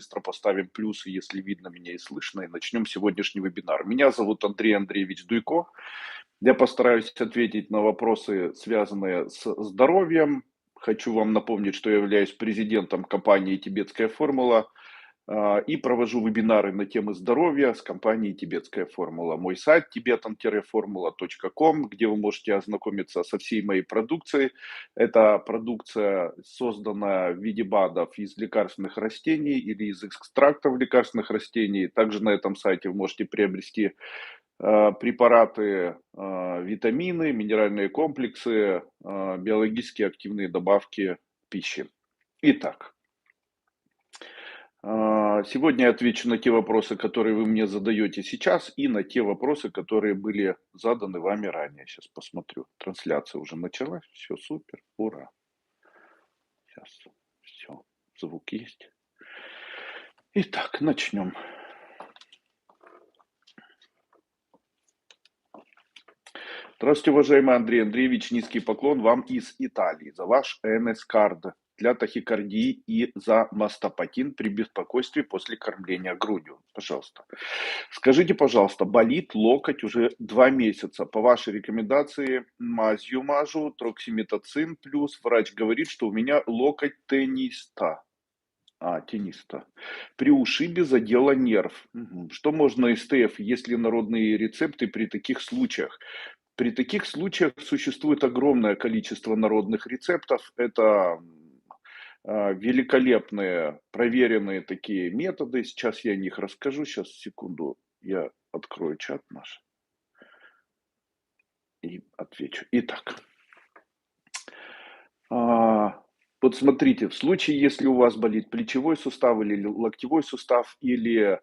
быстро поставим плюсы, если видно меня и слышно, и начнем сегодняшний вебинар. Меня зовут Андрей Андреевич Дуйко. Я постараюсь ответить на вопросы, связанные с здоровьем. Хочу вам напомнить, что я являюсь президентом компании «Тибетская формула» и провожу вебинары на темы здоровья с компанией «Тибетская формула». Мой сайт tibetan-formula.com, где вы можете ознакомиться со всей моей продукцией. Это продукция, созданная в виде БАДов из лекарственных растений или из экстрактов лекарственных растений. Также на этом сайте вы можете приобрести препараты, витамины, минеральные комплексы, биологически активные добавки пищи. Итак, сегодня я отвечу на те вопросы, которые вы мне задаете сейчас, и на те вопросы, которые были заданы вами ранее. Сейчас посмотрю. Трансляция уже началась. Все супер. Ура. Сейчас. Все. Звук есть. Итак, начнем. Здравствуйте, уважаемый Андрей Андреевич. Низкий поклон вам из Италии за ваш ЭНС-кард для тахикардии и за мастопатин при беспокойстве после кормления грудью. Пожалуйста. Скажите, пожалуйста, болит локоть уже 2 месяца. По вашей рекомендации мазью мажу, троксиметацин плюс. Врач говорит, что у меня локоть тениста. Тениста. При ушибе задела нерв. Что можно СТФ, есть ли народные рецепты при таких случаях? При таких случаях существует огромное количество народных рецептов. Это великолепные, проверенные такие методы. Сейчас я о них расскажу. Сейчас, секунду, я открою чат наш и отвечу. Итак, вот смотрите, в случае, если у вас болит плечевой сустав или локтевой сустав, или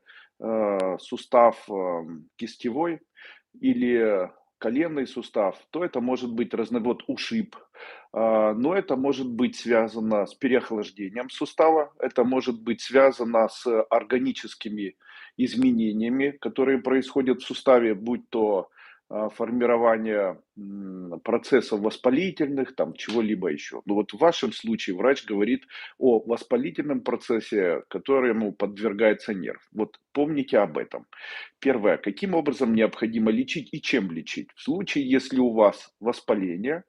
сустав кистевой, или коленный сустав, то это может быть разновод ушиб, но это может быть связано с переохлаждением сустава, это может быть связано с органическими изменениями, которые происходят в суставе, будь то формирование процессов воспалительных, там чего-либо еще. Но вот в вашем случае врач говорит о воспалительном процессе, которому подвергается нерв. Вот помните об этом. Первое. Каким образом необходимо лечить и чем лечить? В случае, если у вас воспаление,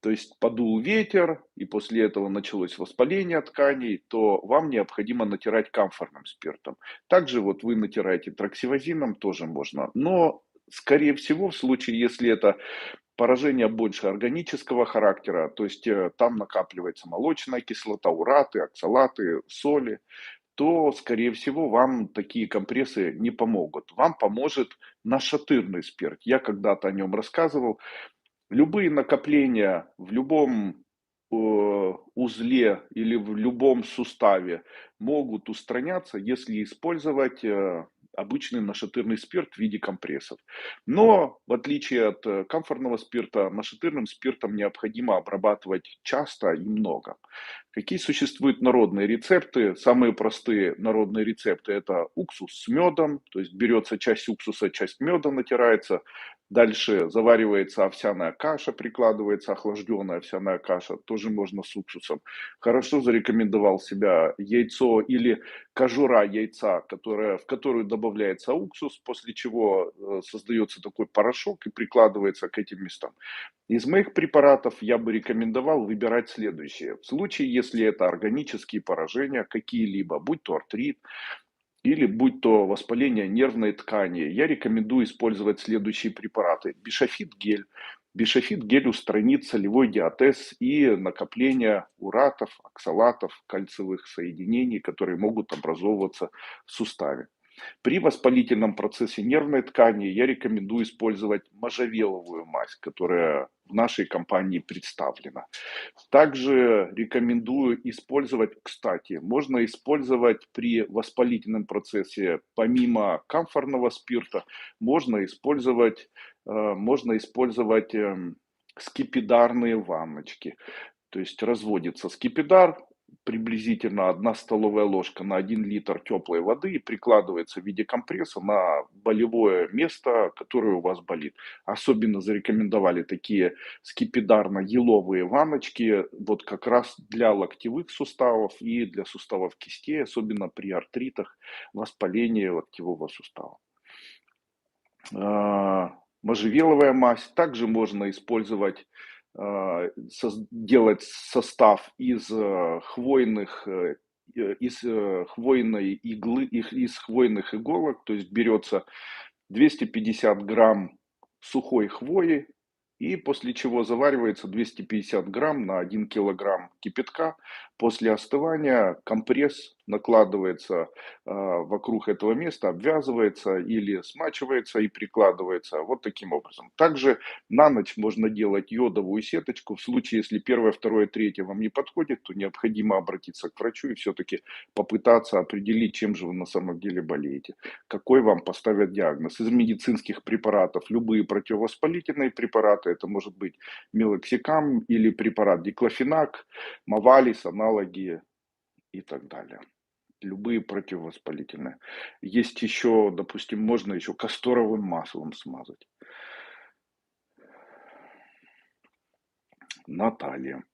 то есть подул ветер, и после этого началось воспаление тканей, то вам необходимо натирать камфорным спиртом. Также вот вы натираете троксивозином, тоже можно. Но, скорее всего, в случае, если это поражение больше органического характера, то есть там накапливается молочная кислота, ураты, оксалаты, соли, то, скорее всего, вам такие компрессы не помогут. Вам поможет нашатырный спирт. Я когда-то о нем рассказывал. Любые накопления в любом узле или в любом суставе могут устраняться, если использовать обычный нашатырный спирт в виде компрессов. Но, в отличие от камфорного спирта, нашатырным спиртом необходимо обрабатывать часто и много. Какие существуют народные рецепты? Самые простые народные рецепты – это уксус с медом, то есть берется часть уксуса, часть меда натирается, дальше заваривается овсяная каша, прикладывается охлажденная овсяная каша, тоже можно с уксусом. Хорошо зарекомендовал себя яйцо или кожура яйца, в которую добавляется уксус, после чего создается такой порошок и прикладывается к этим местам. Из моих препаратов я бы рекомендовал выбирать следующее. В случае, если это органические поражения какие-либо, будь то артрит, или будь то воспаление нервной ткани, я рекомендую использовать следующие препараты. Бишофит гель. Бишофит гель устранит солевой диатез и накопление уратов, оксалатов, кальциевых соединений, которые могут образовываться в суставе. При воспалительном процессе нервной ткани я рекомендую использовать можжевеловую мазь, которая в нашей компании представлена. Также рекомендую использовать, кстати, можно использовать при воспалительном процессе, помимо камфорного спирта, можно использовать скипидарные ванночки. То есть разводится скипидар, приблизительно 1 столовая ложка на 1 литр теплой воды и прикладывается в виде компресса на болевое место, которое у вас болит. Особенно зарекомендовали такие скипидарно-еловые ванночки, вот как раз для локтевых суставов и для суставов кистей, особенно при артритах, воспалении локтевого сустава. Можжевеловая мазь. Также можно использовать, делать состав из хвойной иглы, из хвойных иголок. То есть берется 250 грамм сухой хвои, и после чего заваривается 250 грамм на 1 килограмм кипятка. После остывания компресс накладывается вокруг этого места, обвязывается или смачивается и прикладывается вот таким образом. Также на ночь можно делать йодовую сеточку. В случае, если первое, второе, третье вам не подходит, то необходимо обратиться к врачу и все-таки попытаться определить, чем же вы на самом деле болеете, какой вам поставят диагноз. Из медицинских препаратов любые противовоспалительные препараты, это может быть мелоксикам или препарат диклофенак, мавалис, аналоги и так далее. Любые противовоспалительные. Есть еще, допустим, можно еще касторовым маслом смазать. Наталья.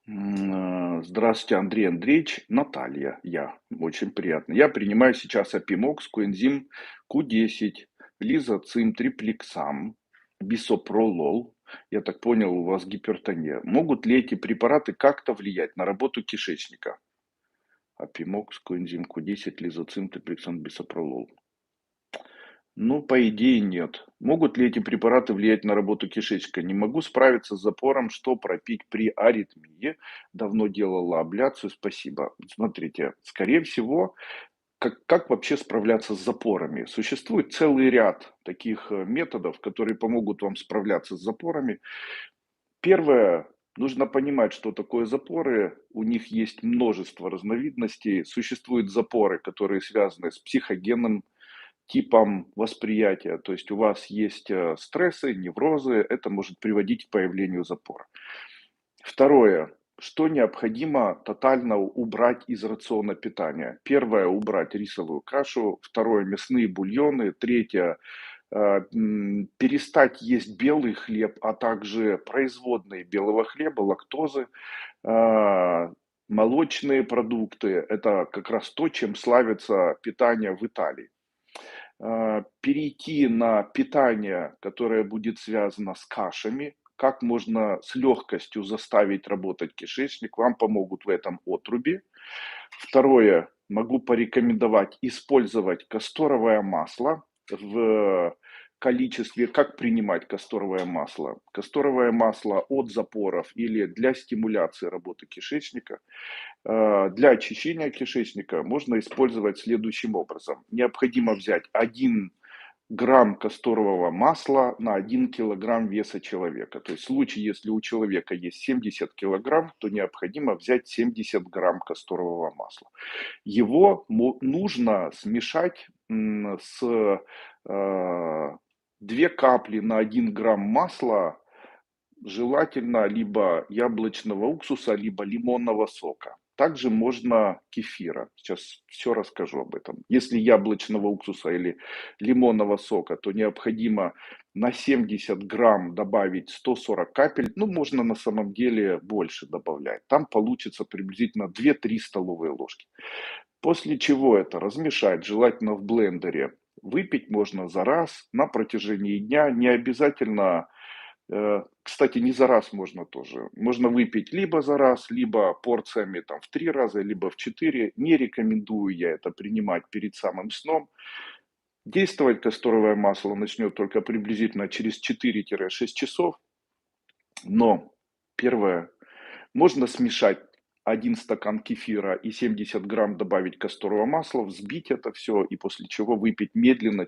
Здравствуйте, Андрей Андреевич. Наталья, я. Очень приятно. Я принимаю сейчас Апимокс, коэнзим Q10, лизоцим, триплексам, бисопролол. Я так понял, у вас гипертония. Могут ли эти препараты как-то влиять на работу кишечника? Апимокс, коэнзим Q10, лизоцим, триплексам, бисопролол. Ну, по идее, нет. Могут ли эти препараты влиять на работу кишечника? Не могу справиться с запором, что пропить при аритмии. Давно делала абляцию, спасибо. Смотрите, скорее всего, как вообще справляться с запорами? Существует целый ряд таких методов, которые помогут вам справляться с запорами. Первое, нужно понимать, что такое запоры. У них есть множество разновидностей. Существуют запоры, которые связаны с психогенным типом восприятия. То есть у вас есть стрессы, неврозы, это может приводить к появлению запора. Второе. Что необходимо тотально убрать из рациона питания? Первое, убрать рисовую кашу. Второе, мясные бульоны. Третье, перестать есть белый хлеб, а также производные белого хлеба, лактозы, молочные продукты. Это как раз то, чем славится питание в Италии. Перейти на питание, которое будет связано с кашами, как можно с легкостью заставить работать кишечник, вам помогут в этом отруби. Второе, могу порекомендовать использовать касторовое масло в количестве, как принимать касторовое масло. Касторовое масло от запоров или для стимуляции работы кишечника. Для очищения кишечника можно использовать следующим образом. Необходимо взять 1 грамм касторового масла на 1 килограмм веса человека. То есть в случае, если у человека есть 70 килограмм, то необходимо взять 70 грамм касторового масла. Его нужно смешать с 2 капли на 1 грамм масла, желательно либо яблочного уксуса, либо лимонного сока. Также можно кефира. Сейчас все расскажу об этом. Если яблочного уксуса или лимонного сока, то необходимо на 70 грамм добавить 140 капель. Ну, можно на самом деле больше добавлять. Там получится приблизительно 2-3 столовые ложки. После чего это размешать, желательно в блендере. Выпить можно за раз на протяжении дня. Не обязательно. Кстати, не за раз можно тоже. Можно выпить либо за раз, либо порциями там, в 3 раза, либо в 4. Не рекомендую я это принимать перед самым сном. Действовать касторовое масло начнет только приблизительно через 4-6 часов. Но первое, можно смешать 1 стакан кефира и 70 грамм добавить касторового масла, взбить это все и после чего выпить медленно,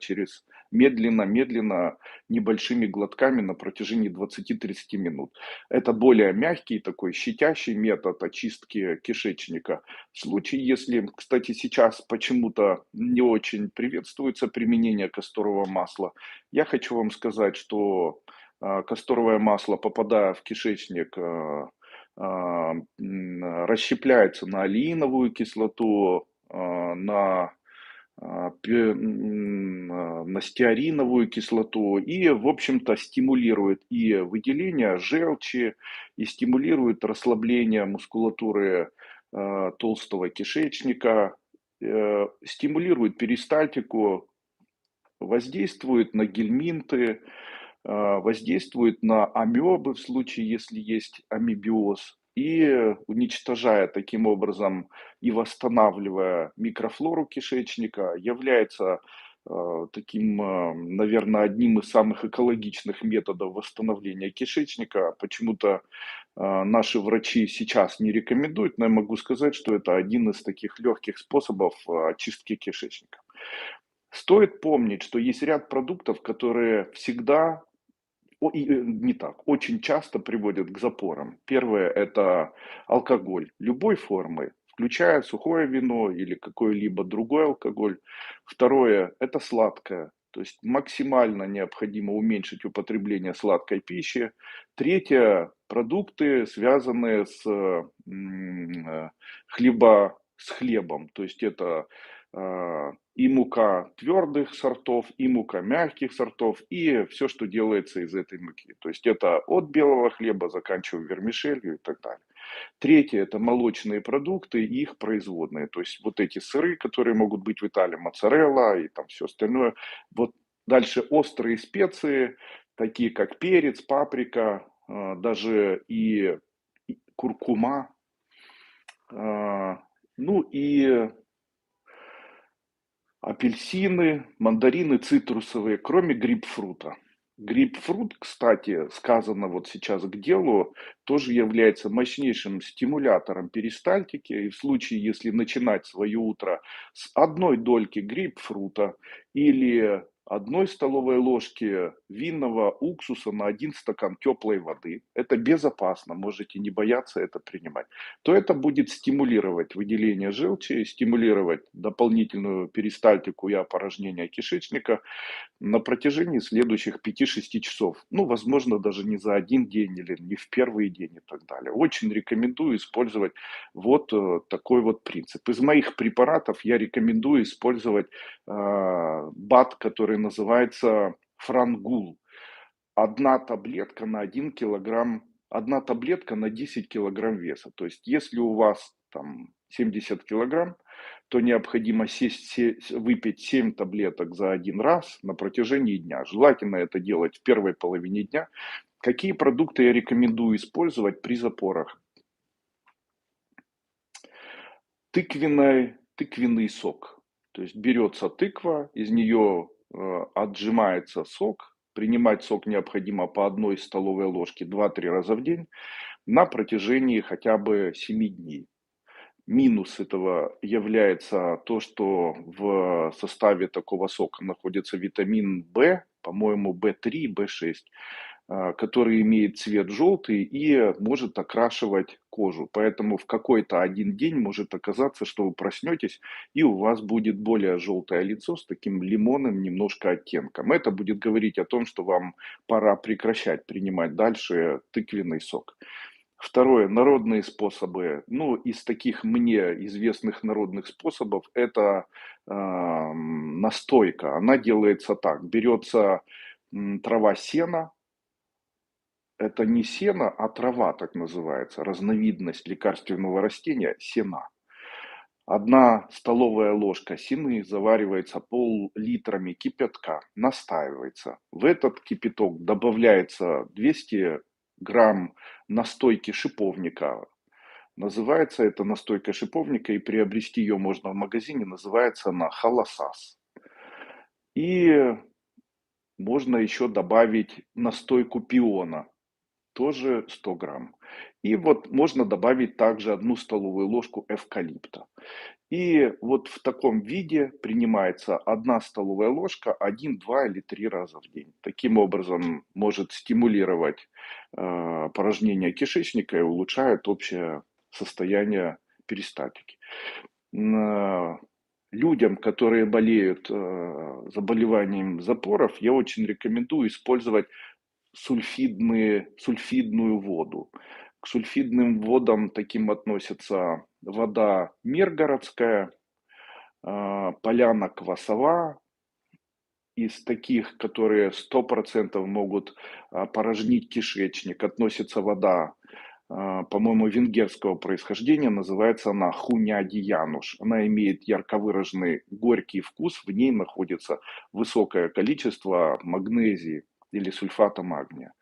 небольшими глотками на протяжении 20-30 минут. Это более мягкий такой щадящий метод очистки кишечника. В случае, если, кстати, сейчас почему-то не очень приветствуется применение касторового масла, я хочу вам сказать, что касторовое масло, попадая в кишечник, расщепляется на алииновую кислоту, на стеариновую кислоту и, в общем-то, стимулирует и выделение желчи, и стимулирует расслабление мускулатуры толстого кишечника, стимулирует перистальтику, воздействует на гельминты, воздействует на амебы в случае, если есть амебиоз, и уничтожая таким образом и восстанавливая микрофлору кишечника, является таким, наверное, одним из самых экологичных методов восстановления кишечника. Почему-то наши врачи сейчас не рекомендуют, но я могу сказать, что это один из таких легких способов очистки кишечника. Стоит помнить, что есть ряд продуктов, которые всегда не так, очень часто приводят к запорам. Первое – это алкоголь любой формы, включая сухое вино или какой-либо другой алкоголь. Второе – это сладкое, то есть максимально необходимо уменьшить употребление сладкой пищи. Третье – продукты, связанные с хлебом, то есть это и мука твердых сортов, и мука мягких сортов, и все, что делается из этой муки. То есть это от белого хлеба, заканчивая вермишелью и так далее. Третье – это молочные продукты и их производные. То есть вот эти сыры, которые могут быть в Италии, моцарелла и там все остальное. Вот дальше острые специи, такие как перец, паприка, даже и куркума. Ну и апельсины, мандарины цитрусовые, кроме грейпфрута. Грейпфрут, кстати, сказано вот сейчас к делу, тоже является мощнейшим стимулятором перистальтики. И в случае, если начинать свое утро с одной дольки грейпфрута или одной столовой ложки винного уксуса на один стакан теплой воды, это безопасно, можете не бояться это принимать, то это будет стимулировать выделение желчи, стимулировать дополнительную перистальтику и опорожнение кишечника на протяжении следующих 5-6 часов. Ну, возможно, даже не за один день или не в первый день и так далее. Очень рекомендую использовать вот такой вот принцип. Из моих препаратов я рекомендую использовать БАД, который называется франгул. Одна таблетка на 1 килограмм, одна таблетка на 10 килограмм веса. То есть, если у вас там 70 килограмм, то необходимо выпить 7 таблеток за один раз на протяжении дня. Желательно это делать в первой половине дня. Какие продукты я рекомендую использовать при запорах? Тыквенный сок. То есть берется тыква, из нее отжимается сок. Принимать сок необходимо по 1 столовой ложке 2-3 раза в день на протяжении хотя бы 7 дней. Минус этого является то, что в составе такого сока находится витамин В, по-моему, В3, В6, который имеет цвет желтый и может окрашивать кожу. Поэтому в какой-то один день может оказаться, что вы проснетесь и у вас будет более желтое лицо с таким лимонным немножко оттенком. Это будет говорить о том, что вам пора прекращать принимать дальше тыквенный сок. Второе, народные способы. Ну, из таких мне известных народных способов это настойка. Она делается так. Берется трава сена. Это не сено, а трава так называется. Разновидность лекарственного растения – сена. 1 столовая ложка сены заваривается пол-литрами кипятка, настаивается. В этот кипяток добавляется 200 грамм настойки шиповника. Называется это настойка шиповника, и приобрести ее можно в магазине. Называется она холосас. И можно еще добавить настойку пиона, тоже 100 грамм. И вот можно добавить также 1 столовую ложку эвкалипта. И вот в таком виде принимается 1 столовая ложка 1, 2 или 3 раза в день. Таким образом может стимулировать порожнение кишечника и улучшает общее состояние перистальтики. Людям, которые болеют заболеванием запоров, я очень рекомендую использовать сульфидную воду. К сульфидным водам таким относятся вода Миргородская, Поляна Квасова. Из таких, которые 100% могут порожнить кишечник, относится вода, по-моему, венгерского происхождения, называется она Хуняди Януш. Она имеет ярко выраженный горький вкус, в ней находится высокое количество магнезии или сульфата магния.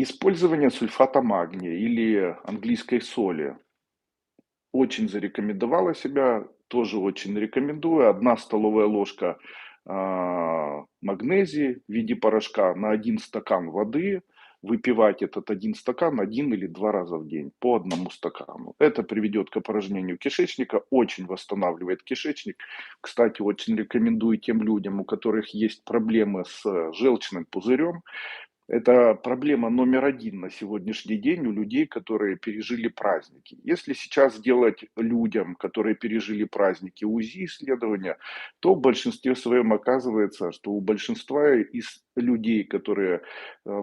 Использование сульфата магния или английской соли очень зарекомендовала себя, тоже очень рекомендую. 1 столовая ложка магнезии в виде порошка на 1 стакан воды. Выпивать этот 1 стакан 1 или 2 раза в день по 1 стакану. Это приведет к опорожнению кишечника, очень восстанавливает кишечник. Кстати, очень рекомендую тем людям, у которых есть проблемы с желчным пузырем. Это проблема номер один на сегодняшний день у людей, которые пережили праздники. Если сейчас сделать людям, которые пережили праздники, УЗИ-исследования, то в большинстве своем оказывается, что у большинства из людей, которые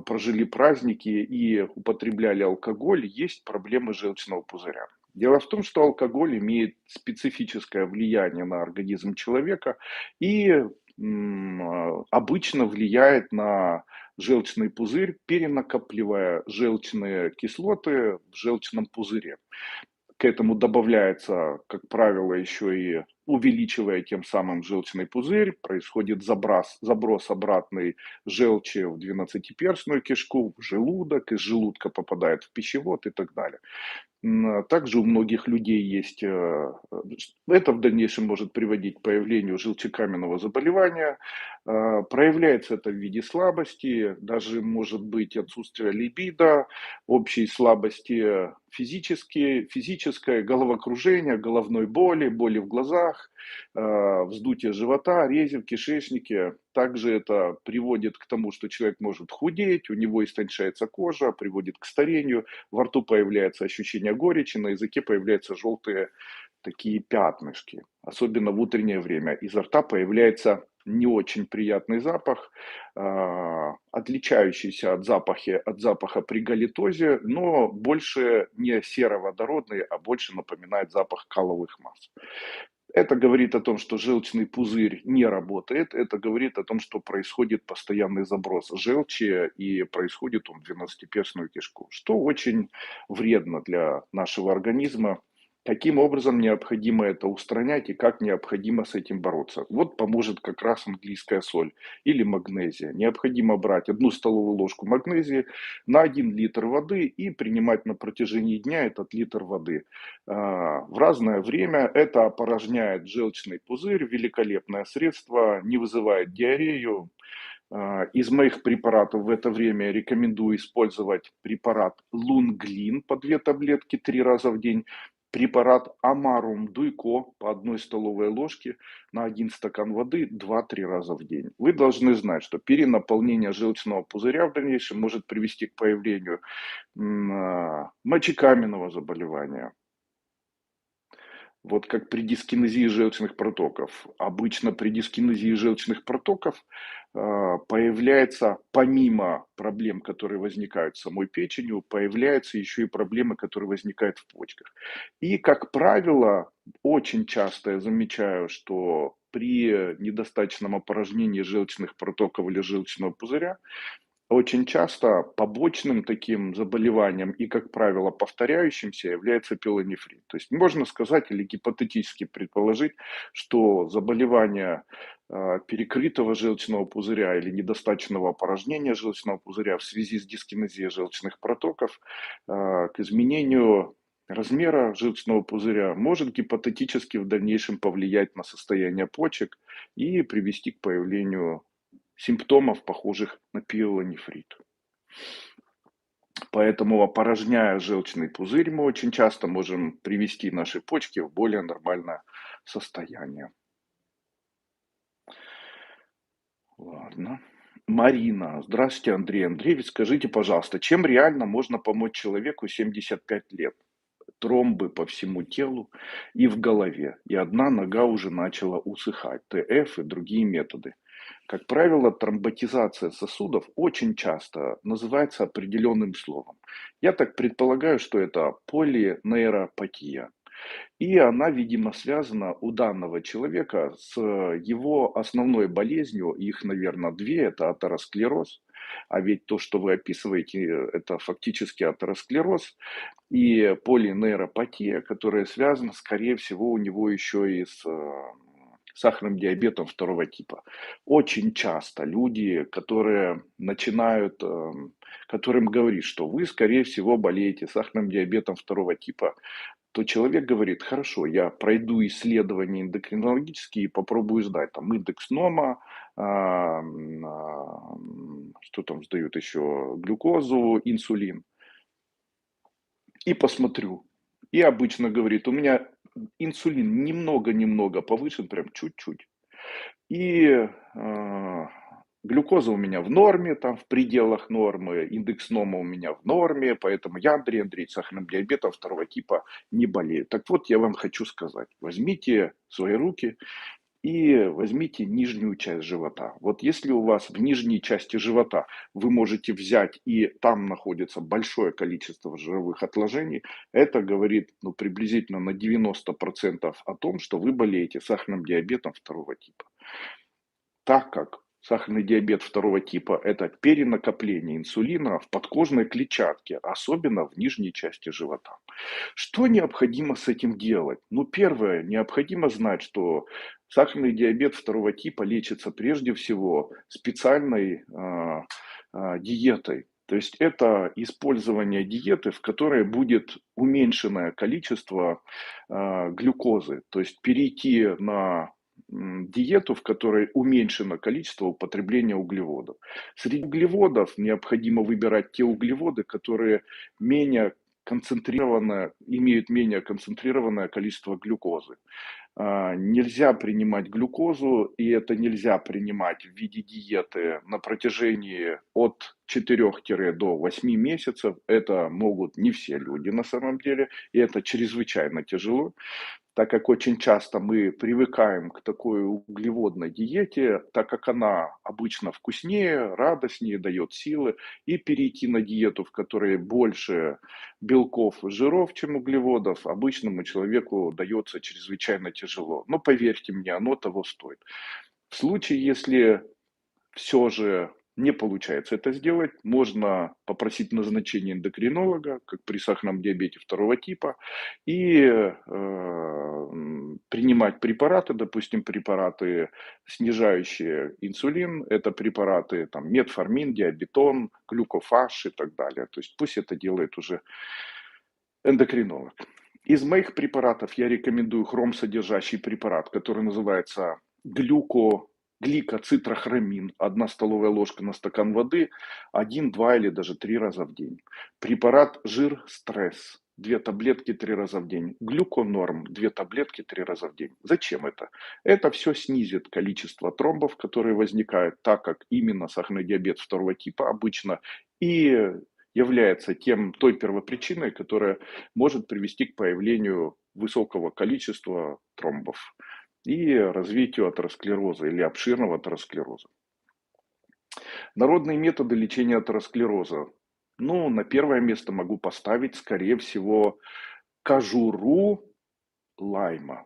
прожили праздники и употребляли алкоголь, есть проблемы желчного пузыря. Дело в том, что алкоголь имеет специфическое влияние на организм человека и обычно влияет на желчный пузырь, перенакапливая желчные кислоты в желчном пузыре. К этому добавляется, как правило, еще и увеличивая тем самым желчный пузырь, происходит заброс обратной желчи в двенадцатиперстную кишку, в желудок, из желудка попадает в пищевод и так далее. Также у многих людей есть, это в дальнейшем может приводить к появлению желчекаменного заболевания. Проявляется это в виде слабости, даже может быть отсутствие либидо, общей слабости физическое, головокружение, головной боли, боли в глазах, вздутие живота, рези в кишечнике. Также это приводит к тому, что человек может худеть, у него истончается кожа, приводит к старению, во рту появляется ощущение горечи, на языке появляются желтые такие пятнышки, особенно в утреннее время. Изо рта появляется не очень приятный запах, отличающийся от запаха при галитозе, но больше не сероводородный, а больше напоминает запах каловых масс. Это говорит о том, что желчный пузырь не работает, это говорит о том, что происходит постоянный заброс желчи и происходит он в двенадцатиперстную кишку, что очень вредно для нашего организма. Каким образом необходимо это устранять и как необходимо с этим бороться? Вот поможет как раз английская соль или магнезия. Необходимо брать 1 столовую ложку магнезии на 1 литр воды и принимать на протяжении дня этот литр воды. В разное время это опорожняет желчный пузырь, великолепное средство, не вызывает диарею. Из моих препаратов в это время рекомендую использовать препарат Лунглин по 2 таблетки 3 раза в день, препарат Амарум Дуйко по 1 столовой ложке на 1 стакан воды 2-3 раза в день. Вы должны знать, что перенаполнение желчного пузыря в дальнейшем может привести к появлению мочекаменного заболевания, вот как при дискинезии желчных протоков. Обычно при дискинезии желчных протоков появляется, помимо проблем, которые возникают с самой печенью, появляются еще и проблемы, которые возникают в почках. И, как правило, очень часто я замечаю, что при недостаточном опорожнении желчных протоков или желчного пузыря очень часто побочным таким заболеванием и, как правило, повторяющимся является пилонефрит. То есть можно сказать или гипотетически предположить, что заболевание перекрытого желчного пузыря или недостаточного опорожнения желчного пузыря в связи с дискинезией желчных протоков к изменению размера желчного пузыря может гипотетически в дальнейшем повлиять на состояние почек и привести к появлению симптомов, похожих на пиелонефрит. Поэтому, опорожняя желчный пузырь, мы очень часто можем привести наши почки в более нормальное состояние. Ладно. Марина. Здравствуйте, Андрей Андреевич. Скажите, пожалуйста, чем реально можно помочь человеку 75 лет? Тромбы по всему телу и в голове. И одна нога уже начала усыхать. ТФ и другие методы. Как правило, тромботизация сосудов очень часто называется определенным словом. Я так предполагаю, что это полинейропатия. И она, видимо, связана у данного человека с его основной болезнью. Их, наверное, две. Это атеросклероз. А ведь то, что вы описываете, это фактически атеросклероз и полинейропатия, которая связана, скорее всего, у него еще и с сахарным диабетом второго типа. Очень часто люди, которые начинают, которым говорит, что вы, скорее всего, болеете сахарным диабетом второго типа, то человек говорит, хорошо, я пройду исследования эндокринологические и попробую сдать там индекс НОМа, что там сдают еще, глюкозу, инсулин, и посмотрю. И обычно говорит, у меня инсулин немного-немного повышен, прям чуть-чуть. И глюкоза у меня в норме, там в пределах нормы, индекс НОМа у меня в норме, поэтому я, Андрей Андреевич, сахарным диабетом второго типа не болею. Так вот, я вам хочу сказать, возьмите в свои руки и возьмите нижнюю часть живота. Вот если у вас в нижней части живота вы можете взять, и там находится большое количество жировых отложений, это говорит приблизительно на 90% о том, что вы болеете сахарным диабетом второго типа. Так как сахарный диабет второго типа – это перенакопление инсулина в подкожной клетчатке, особенно в нижней части живота. Что необходимо с этим делать? Первое, необходимо знать, что сахарный диабет второго типа лечится прежде всего специальной диетой. То есть это использование диеты, в которой будет уменьшенное количество глюкозы. То есть перейти на диету, в которой уменьшено количество употребления углеводов. Среди углеводов необходимо выбирать те углеводы, которые менее концентрированное, имеют менее концентрированное количество глюкозы. Нельзя принимать глюкозу, и это нельзя принимать в виде диеты на протяжении от 4 до 8 месяцев. Это могут не все люди на самом деле, и это чрезвычайно тяжело, так как очень часто мы привыкаем к такой углеводной диете, так как она обычно вкуснее, радостнее, дает силы, и перейти на диету, в которой больше белков и жиров, чем углеводов, обычному человеку дается чрезвычайно тяжело. Но поверьте мне, оно того стоит. В случае, если все же не получается это сделать, можно попросить назначение эндокринолога, как при сахарном диабете второго типа, и принимать препараты, допустим, препараты, снижающие инсулин, это препараты там, метформин, диабетон, глюкофаш и так далее. То есть пусть это делает уже эндокринолог. Из моих препаратов я рекомендую хром-содержащий препарат, который называется гликоцитрохромин. 1 столовая ложка на стакан воды, 1, 2 или даже 3 раза в день. Препарат жир-стресс. 2 таблетки 3 раза в день. Глюконорм. 2 таблетки 3 раза в день. Зачем это? Это все снизит количество тромбов, которые возникают, так как именно сахарный диабет второго типа обычно и является той первопричиной, которая может привести к появлению высокого количества тромбов и развитию атеросклероза или обширного атеросклероза. Народные методы лечения атеросклероза. На первое место могу поставить, скорее всего, кожуру лайма.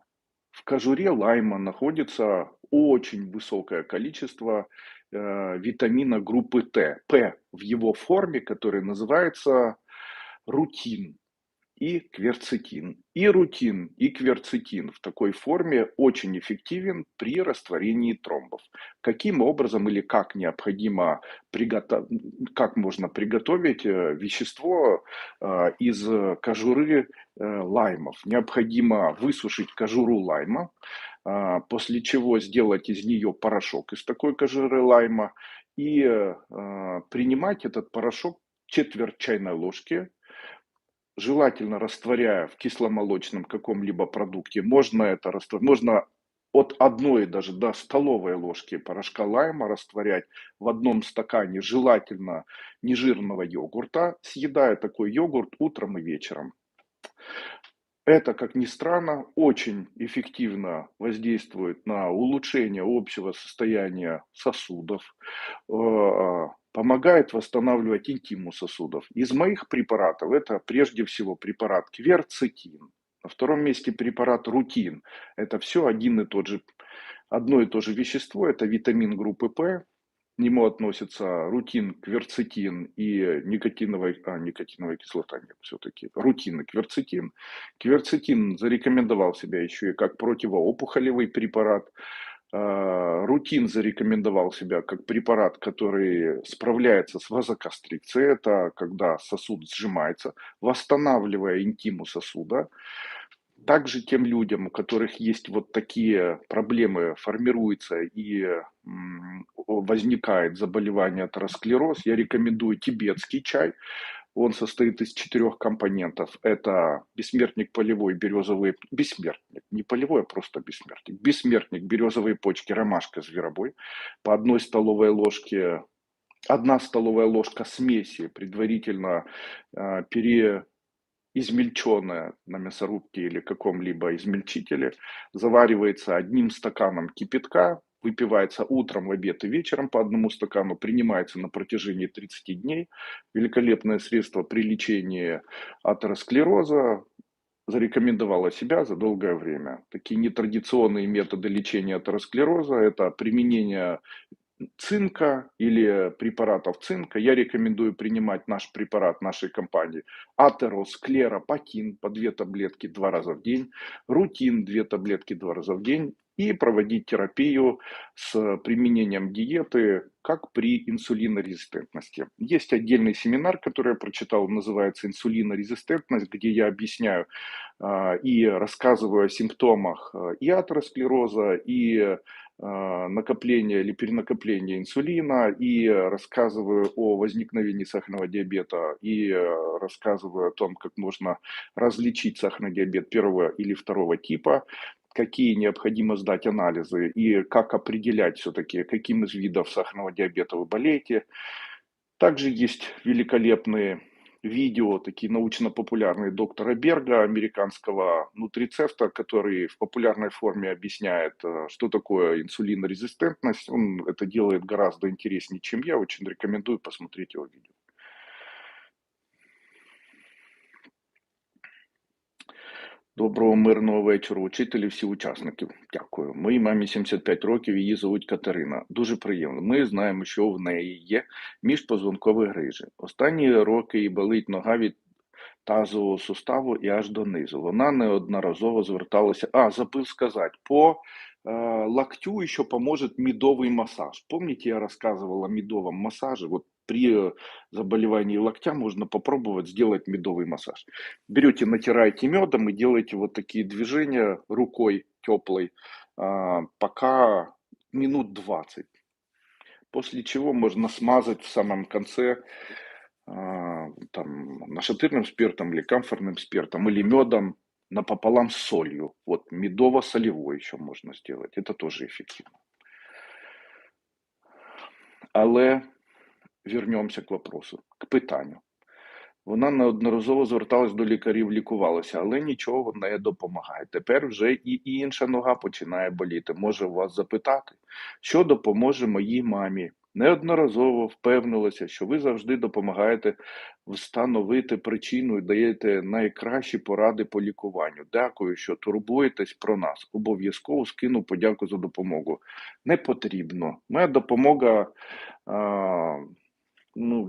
В кожуре лайма находится очень высокое количество витамина группы П в его форме, который называется рутин и кверцетин. И рутин, и кверцетин в такой форме очень эффективен при растворении тромбов. Каким образом или как необходимо как можно приготовить вещество из кожуры лаймов? Необходимо высушить кожуру лайма, после чего сделать из нее порошок из такой кожуры лайма и принимать этот порошок четверть чайной ложки, желательно растворяя в кисломолочном каком-либо продукте. Можно это растворять, можно от 1 даже до столовой ложки порошка лайма растворять в одном стакане, желательно нежирного йогурта, съедая такой йогурт утром и вечером. Это, как ни странно, очень эффективно воздействует на улучшение общего состояния сосудов, помогает восстанавливать интиму сосудов. Из моих препаратов это прежде всего препарат кверцетин. На втором месте препарат рутин. Это все одно и то же вещество, это витамин группы П. К нему относятся рутин, кверцетин и никотиновая кислота, нет, все-таки рутин и кверцетин. Кверцетин зарекомендовал себя еще и как противоопухолевый препарат. Рутин зарекомендовал себя как препарат, который справляется с вазоконстрикцией. Это когда сосуд сжимается, восстанавливая интиму сосуда. Также тем людям, у которых есть вот такие проблемы, формируется и возникает заболевание атеросклероз, я рекомендую тибетский чай. Он состоит из 4 компонентов. Это бессмертник полевой, бессмертник, не полевой, а просто бессмертник. Бессмертник, березовые почки, ромашка, зверобой. По 1 столовая ложка смеси, предварительно измельченная на мясорубке или каком-либо измельчителе, заваривается 1 стаканом кипятка, выпивается утром, в обед и вечером по 1 стакану, принимается на протяжении 30 дней. Великолепное средство при лечении атеросклероза, зарекомендовала себя за долгое время. Такие нетрадиционные методы лечения атеросклероза – это применение цинка или препаратов цинка, я рекомендую принимать наш препарат нашей компании атеросклеропатин по 2 таблетки 2 раза в день, рутин 2 таблетки 2 раза в день и проводить терапию с применением диеты, как при инсулинорезистентности. Есть отдельный семинар, который я прочитал, называется «Инсулинорезистентность», где я объясняю и рассказываю о симптомах и атеросклероза, и накопления или перенакопления инсулина, и рассказываю о возникновении сахарного диабета, и рассказываю о том, как можно различить сахарный диабет 1 или 2 типа, какие необходимо сдать анализы и как определять все-таки, каким из видов сахарного диабета вы болеете. Также есть великолепные видео, такие научно-популярные доктора Берга, американского нутрицепта, который в популярной форме объясняет, что такое инсулинорезистентность. Он это делает гораздо интереснее, чем я. Очень рекомендую посмотреть его видео. Доброго мирного вечора, учителі, всі учасники. Дякую. Моїй мамі 75 років, її звуть Катерина. Дуже приємно. Ми знаємо, що в неї є міжпозвонкові грижі. Останні роки їй болить нога від тазового суставу і аж донизу. Вона неодноразово зверталася. Забыл сказать, по локтю еще поможет медовый массаж. Помните, я рассказывал о медовом массаже? Вот при заболевании локтя можно попробовать сделать медовый массаж. Берете, натираете медом и делаете вот такие движения рукой теплой, пока минут 20. После чего можно смазать в самом конце там, нашатырным спиртом или камфорным спиртом, или медом напополам с солью. Вот медово-солевой еще можно сделать. Это тоже эффективно. Але вернемося к вопросу, к питанню. Вона неодноразово зверталась до лікарів, лікувалася, але нічого не допомагає. Тепер вже і інша нога починає боліти. Може вас запитати, що допоможе моїй мамі? Неодноразово впевнилася, що ви завжди допомагаєте встановити причину і даєте найкращі поради по лікуванню. Дякую, що турбуєтесь про нас. Обов'язково скину подяку за допомогу. Не потрібно. Моя допомога,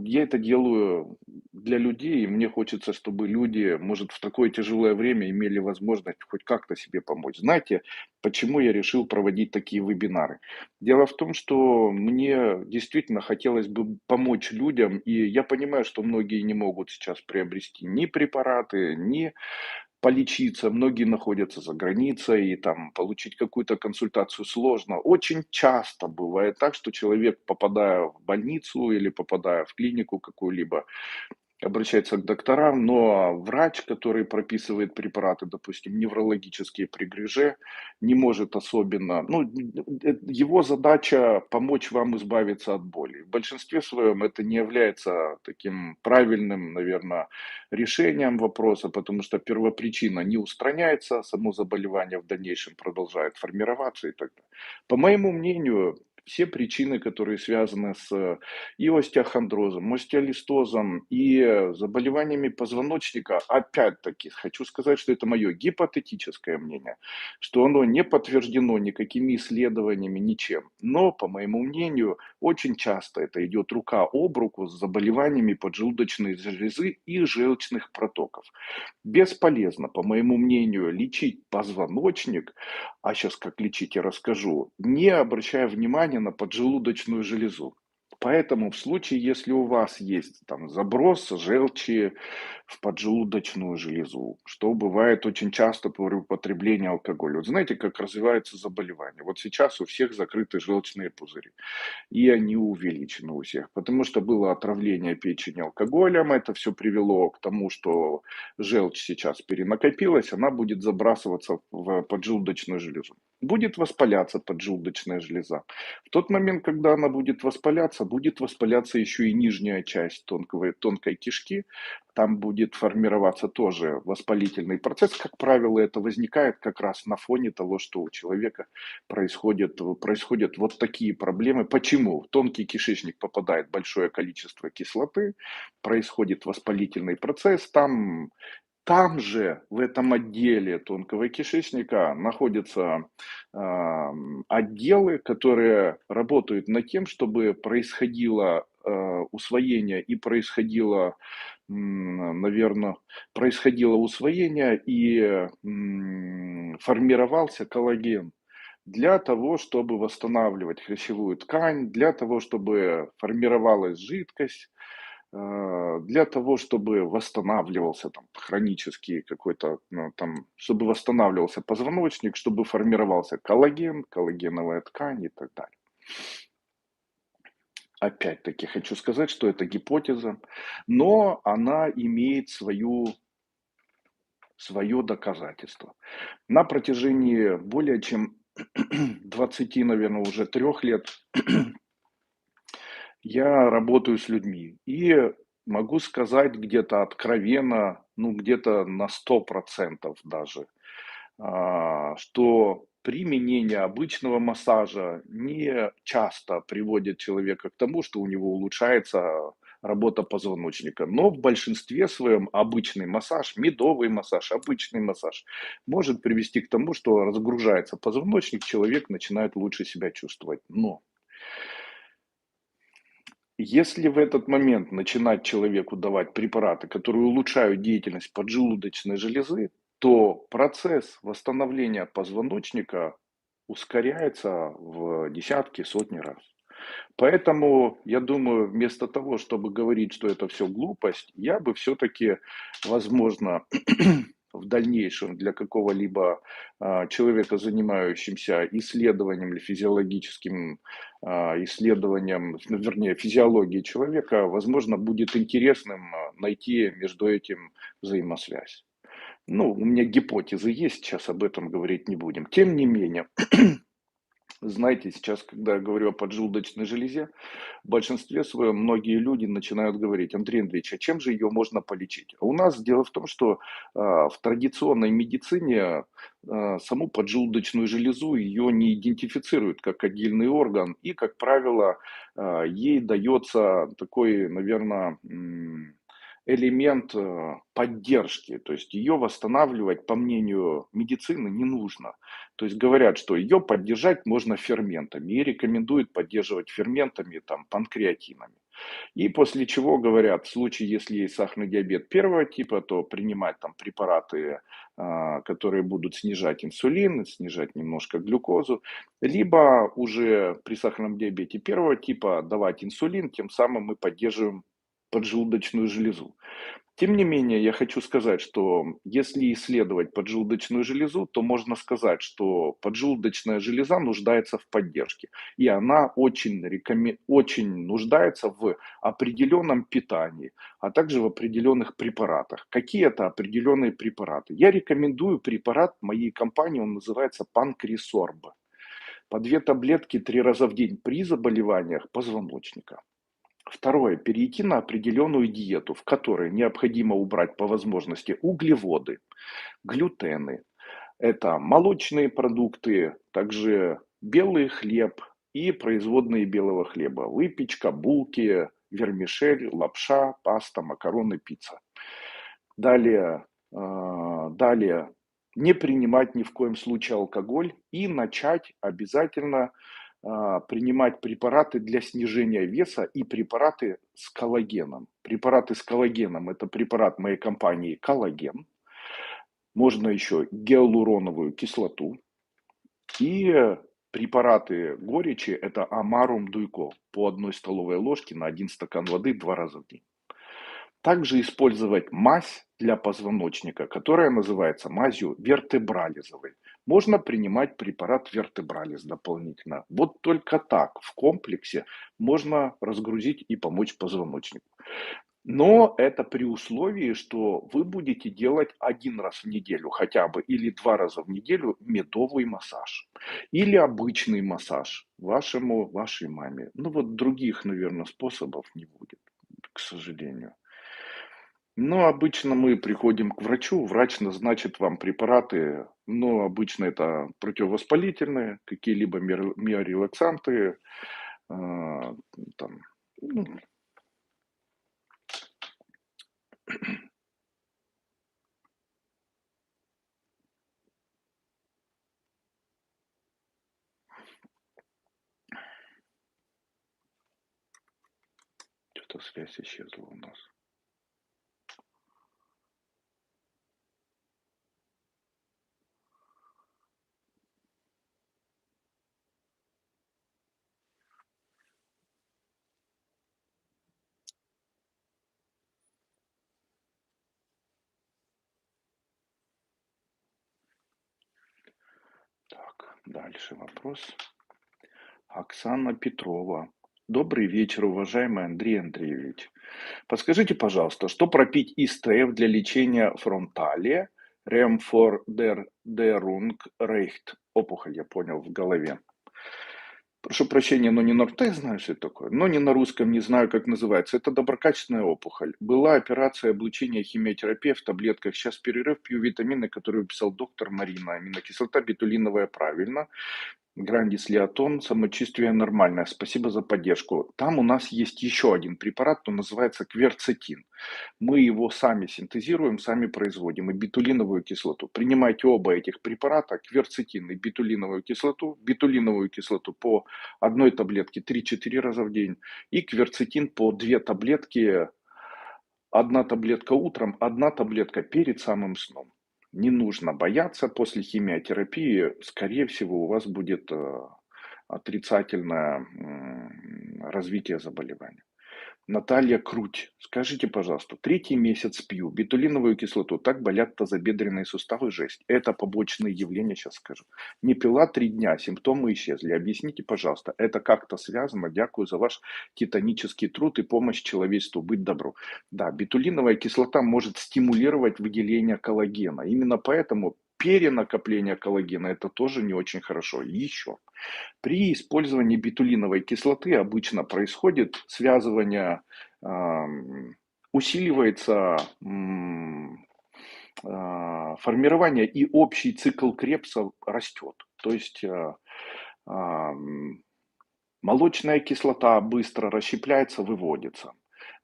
я это делаю для людей, и мне хочется, чтобы люди, может, в такое тяжелое время имели возможность хоть как-то себе помочь. Знаете, почему я решил проводить такие вебинары? Дело в том, что мне действительно хотелось бы помочь людям, и я понимаю, что многие не могут сейчас приобрести ни препараты, ни полечиться. Многие находятся за границей, и там получить какую-то консультацию сложно. Очень часто бывает так, что человек, попадая в больницу или попадая в клинику какую-либо, обращается к докторам, но врач, который прописывает препараты, допустим, неврологические при грыже, не может особенно, ну, его задача помочь вам избавиться от боли. В большинстве своем это не является таким правильным, наверное, решением вопроса, потому что первопричина не устраняется, само заболевание в дальнейшем продолжает формироваться и так далее. По моему мнению, все причины, которые связаны с и остеохондрозом, остеолистозом, и заболеваниями позвоночника. Опять-таки, хочу сказать, что это мое гипотетическое мнение, что оно не подтверждено никакими исследованиями, ничем. Но, по моему мнению, очень часто это идет рука об руку с заболеваниями поджелудочной железы и желчных протоков. Бесполезно, по моему мнению, лечить позвоночник, а сейчас как лечить я расскажу, не обращая внимания на поджелудочную железу. Поэтому в случае, если у вас есть там заброс желчи в поджелудочную железу, что бывает очень часто при употреблении алкоголя. Вот знаете, как развивается заболевание? Вот сейчас у всех закрыты желчные пузыри и они увеличены у всех, потому что было отравление печени алкоголем, это все привело к тому, что желчь сейчас перенакопилась, она будет забрасываться в поджелудочную железу. Будет воспаляться поджелудочная железа. В тот момент, когда она будет воспаляться еще и нижняя часть тонкой кишки, там будет формироваться тоже воспалительный процесс. Как правило, это возникает как раз на фоне того, что у человека происходят вот такие проблемы. Почему? В тонкий кишечник попадает большое количество кислоты, происходит воспалительный процесс, там же, в этом отделе тонкого кишечника, находятся отделы, которые работают над тем, чтобы происходило усвоение и наверное, происходило усвоение и формировался коллаген для того, чтобы восстанавливать хрящевую ткань, для того, чтобы формировалась жидкость, для того, чтобы восстанавливался там хронический какой-то, ну, там, чтобы восстанавливался позвоночник, чтобы формировался коллаген, коллагеновая ткань и так далее. Опять-таки хочу сказать, что это гипотеза, но она имеет свое доказательство. На протяжении более чем 20, наверное, уже 3 лет я работаю с людьми и могу сказать где-то откровенно, ну где-то на 100% даже, что применение обычного массажа не часто приводит человека к тому, что у него улучшается работа позвоночника. Но в большинстве своем обычный массаж, медовый массаж, обычный массаж может привести к тому, что разгружается позвоночник, человек начинает лучше себя чувствовать. Но если в этот момент начинать человеку давать препараты, которые улучшают деятельность поджелудочной железы, то процесс восстановления позвоночника ускоряется в десятки, сотни раз. Поэтому, я думаю, вместо того, чтобы говорить, что это все глупость, я бы все-таки, возможно, в дальнейшем для какого-либо человека, занимающимся исследованием или физиологическим исследованием, ну, вернее, физиологии человека, возможно, будет интересным найти между этим взаимосвязь. Ну, у меня гипотезы есть, сейчас об этом говорить не будем. Тем не менее, знаете, сейчас, когда я говорю о поджелудочной железе, в большинстве своем многие люди начинают говорить: Андрей Андреевич, а чем же ее можно полечить? А у нас дело в том, что в традиционной медицине саму поджелудочную железу ее не идентифицируют как отдельный орган, и, как правило, ей дается такой, наверное, элемент поддержки, то есть ее восстанавливать, по мнению медицины, не нужно. То есть говорят, что ее поддержать можно ферментами и рекомендуют поддерживать ферментами, там, панкреатинами. И после чего говорят, в случае, если есть сахарный диабет первого типа, то принимать там препараты, которые будут снижать инсулин, снижать немножко глюкозу, либо уже при сахарном диабете первого типа давать инсулин, тем самым мы поддерживаем поджелудочную железу. Тем не менее, я хочу сказать, что если исследовать поджелудочную железу, то можно сказать, что поджелудочная железа нуждается в поддержке. И она очень нуждается в определенном питании, а также в определенных препаратах. Какие это определенные препараты? Я рекомендую препарат моей компании, он называется Панкрисорб. По 2 таблетки 3 раза в день при заболеваниях позвоночника. Второе. Перейти на определенную диету, в которой необходимо убрать по возможности углеводы, глютены. Это молочные продукты, также белый хлеб и производные белого хлеба. Выпечка, булки, вермишель, лапша, паста, макароны, пицца. Далее, не принимать ни в коем случае алкоголь и начать обязательно принимать препараты для снижения веса и препараты с коллагеном. Препараты с коллагеном – это препарат моей компании «Коллаген». Можно еще гиалуроновую кислоту. И препараты горечи – это Амарум Дуйко по 1 столовой ложке на 1 стакан воды 2 раза в день. Также использовать мазь для позвоночника, которая называется мазью вертебрализовой. Можно принимать препарат вертебрализ дополнительно. Вот только так в комплексе можно разгрузить и помочь позвоночнику. Но это при условии, что вы будете делать 1 раз в неделю хотя бы или 2 раза в неделю медовый массаж. Или обычный массаж вашей маме. Ну вот других, наверное, способов не будет, к сожалению. Но обычно мы приходим к врачу, врач назначит вам препараты, но обычно это противовоспалительные, какие-либо миорелаксанты, а, там, ну, что-то связь исчезла у нас. Так, дальше вопрос. Оксана Петрова. Добрый вечер, уважаемый Андрей Андреевич. Подскажите, пожалуйста, что пропить ИСТФ для лечения фронталия, Ремфордерунг Рейхт, опухоль, я понял, в голове. Прошу прощения, но не на русском, знаю, что это такое, но не на русском, не знаю, как называется. Это доброкачественная опухоль. Была операция облучения, химиотерапия в таблетках. Сейчас перерыв, пью витамины, которые выписал доктор Марина. Аминокислота бетулиновая, правильно. Грандис Леотон, самочувствие нормальное. Спасибо за поддержку. Там у нас есть еще один препарат, он называется кверцетин. Мы его сами синтезируем, сами производим, и бетулиновую кислоту. Принимайте оба этих препарата, кверцетин и бетулиновую кислоту по 1 таблетке 3-4 раза в день, и кверцетин по 2 таблетки, 1 таблетка утром, 1 таблетка перед самым сном. Не нужно бояться, после химиотерапии, скорее всего, у вас будет отрицательное развитие заболевания. Наталья Круть. Скажите, пожалуйста, 3-й месяц пью бетулиновую кислоту, так болят тазобедренные суставы, жесть. Это побочные явления, сейчас скажу. Не пила 3 дня, симптомы исчезли. Объясните, пожалуйста, это как-то связано? Дякую за ваш титанический труд и помощь человечеству. Быть добру. Да, бетулиновая кислота может стимулировать выделение коллагена. Именно поэтому перенакопление коллагена это тоже не очень хорошо. Еще. При использовании бетулиновой кислоты обычно происходит связывание, усиливается формирование и общий цикл Кребса растет. То есть молочная кислота быстро расщепляется, выводится.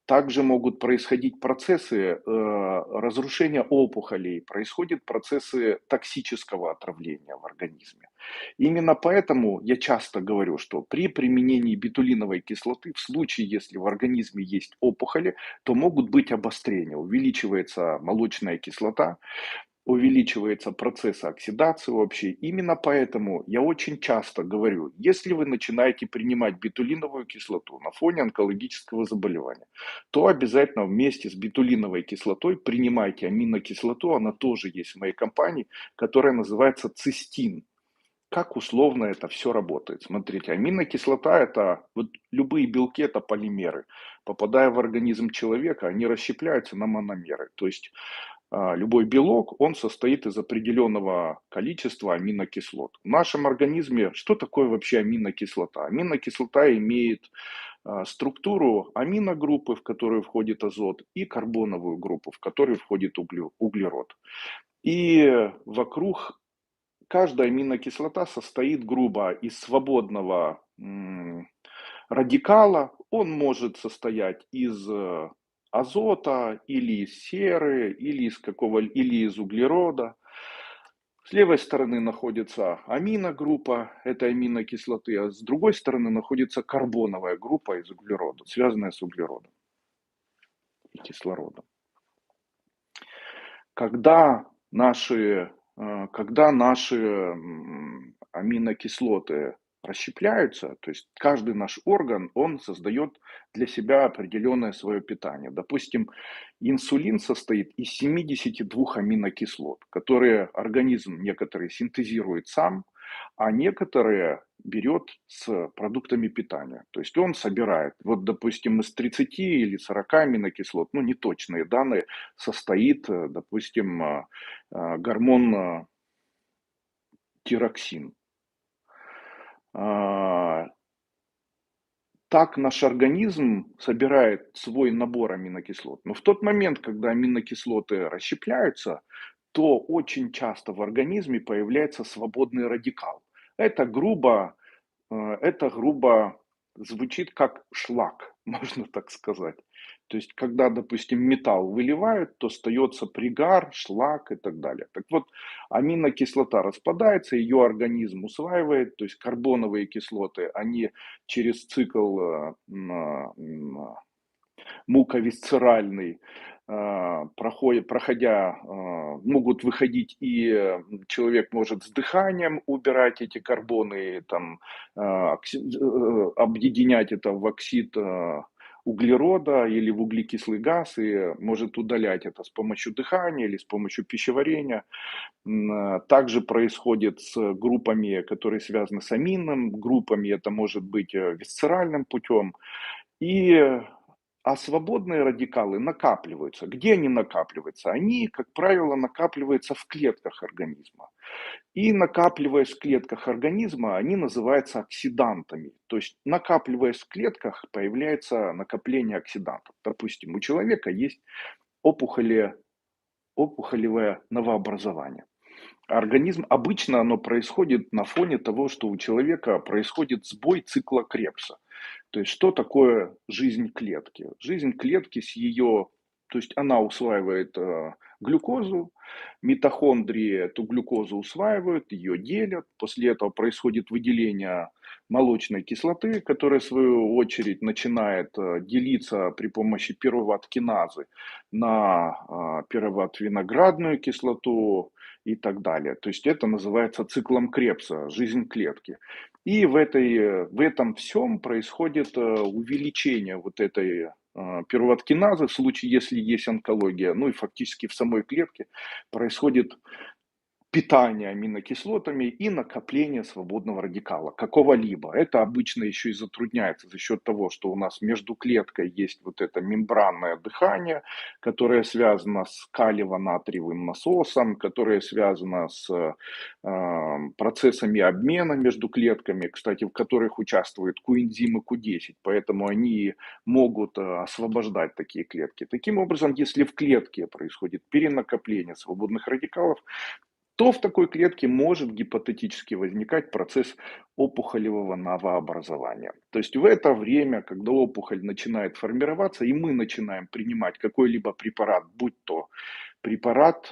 Также могут происходить процессы разрушения опухолей, происходят процессы токсического отравления в организме. Именно поэтому я часто говорю, что при применении бетулиновой кислоты, в случае, если в организме есть опухоли, то могут быть обострения, увеличивается молочная кислота, увеличивается процесс оксидации общей. Именно поэтому я очень часто говорю, если вы начинаете принимать бетулиновую кислоту на фоне онкологического заболевания, то обязательно вместе с бетулиновой кислотой принимайте аминокислоту, она тоже есть в моей компании, которая называется цистин. Как условно это все работает? Смотрите, аминокислота это вот любые белки это полимеры. Попадая в организм человека, они расщепляются на мономеры. То есть любой белок, он состоит из определенного количества аминокислот. В нашем организме что такое вообще аминокислота? Аминокислота имеет структуру аминогруппы, в которую входит азот, и карбоновую группу, в которую входит углерод. И вокруг каждая аминокислота состоит грубо из свободного радикала. Он может состоять из азота, или из серы, или из углерода. С левой стороны находится аминогруппа этой аминокислоты, а с другой стороны находится карбоновая группа из углерода, связанная с углеродом и кислородом. Когда наши аминокислоты расщепляются, то есть каждый наш орган, он создает для себя определенное свое питание. Допустим, инсулин состоит из 72 аминокислот, которые организм некоторые синтезирует сам, а некоторые берет с продуктами питания. То есть он собирает, вот допустим, из 30 или 40 аминокислот, ну не точные данные, состоит, допустим, гормон тироксин. А, Так наш организм собирает свой набор аминокислот. Но в тот момент, когда аминокислоты расщепляются, то очень часто в организме появляется свободный радикал. Это грубо это грубо звучит как шлак, можно так сказать. То есть, когда, допустим, металл выливают, то остается пригар, шлак и так далее. Так вот, аминокислота распадается, ее организм усваивает, то есть карбоновые кислоты, они через цикл муковисцеральный, могут выходить, и человек может с дыханием убирать эти карбоны, там, объединять это в оксид углерода или в углекислый газ, и может удалять это с помощью дыхания или с помощью пищеварения. Также происходит с группами, которые связаны с аминным группами, это может быть висцеральным путем. И свободные радикалы накапливаются. Где они накапливаются? Они, как правило, накапливаются в клетках организма. И накапливаясь в клетках организма, они называются оксидантами. То есть накапливаясь в клетках, появляется накопление оксидантов. Допустим, у человека есть опухоли, опухолевое новообразование. Организм, обычно оно происходит на фоне того, что у человека происходит сбой цикла Крепса. То есть что такое жизнь клетки? Жизнь клетки с ее, то есть она усваивает глюкозу, митохондрии эту глюкозу усваивают, ее делят, после этого происходит выделение молочной кислоты, которая в свою очередь начинает делиться при помощи пируват-киназы на пируват-виноградную кислоту и так далее. То есть это называется циклом Крепса, жизнь клетки. И в этом всем происходит увеличение вот этой пируват-киназы в случае, если есть онкология. Ну и фактически в самой клетке происходит питание аминокислотами и накопление свободного радикала, какого-либо. Это обычно еще и затрудняется за счет того, что у нас между клеткой есть вот это мембранное дыхание, которое связано с калиево-натриевым насосом, которое связано с процессами обмена между клетками, кстати, в которых участвуют коэнзимы Q10, поэтому они могут освобождать такие клетки. Таким образом, если в клетке происходит перенакопление свободных радикалов, то в такой клетке может гипотетически возникать процесс опухолевого новообразования. То есть в это время, когда опухоль начинает формироваться, и мы начинаем принимать какой-либо препарат, будь то препарат,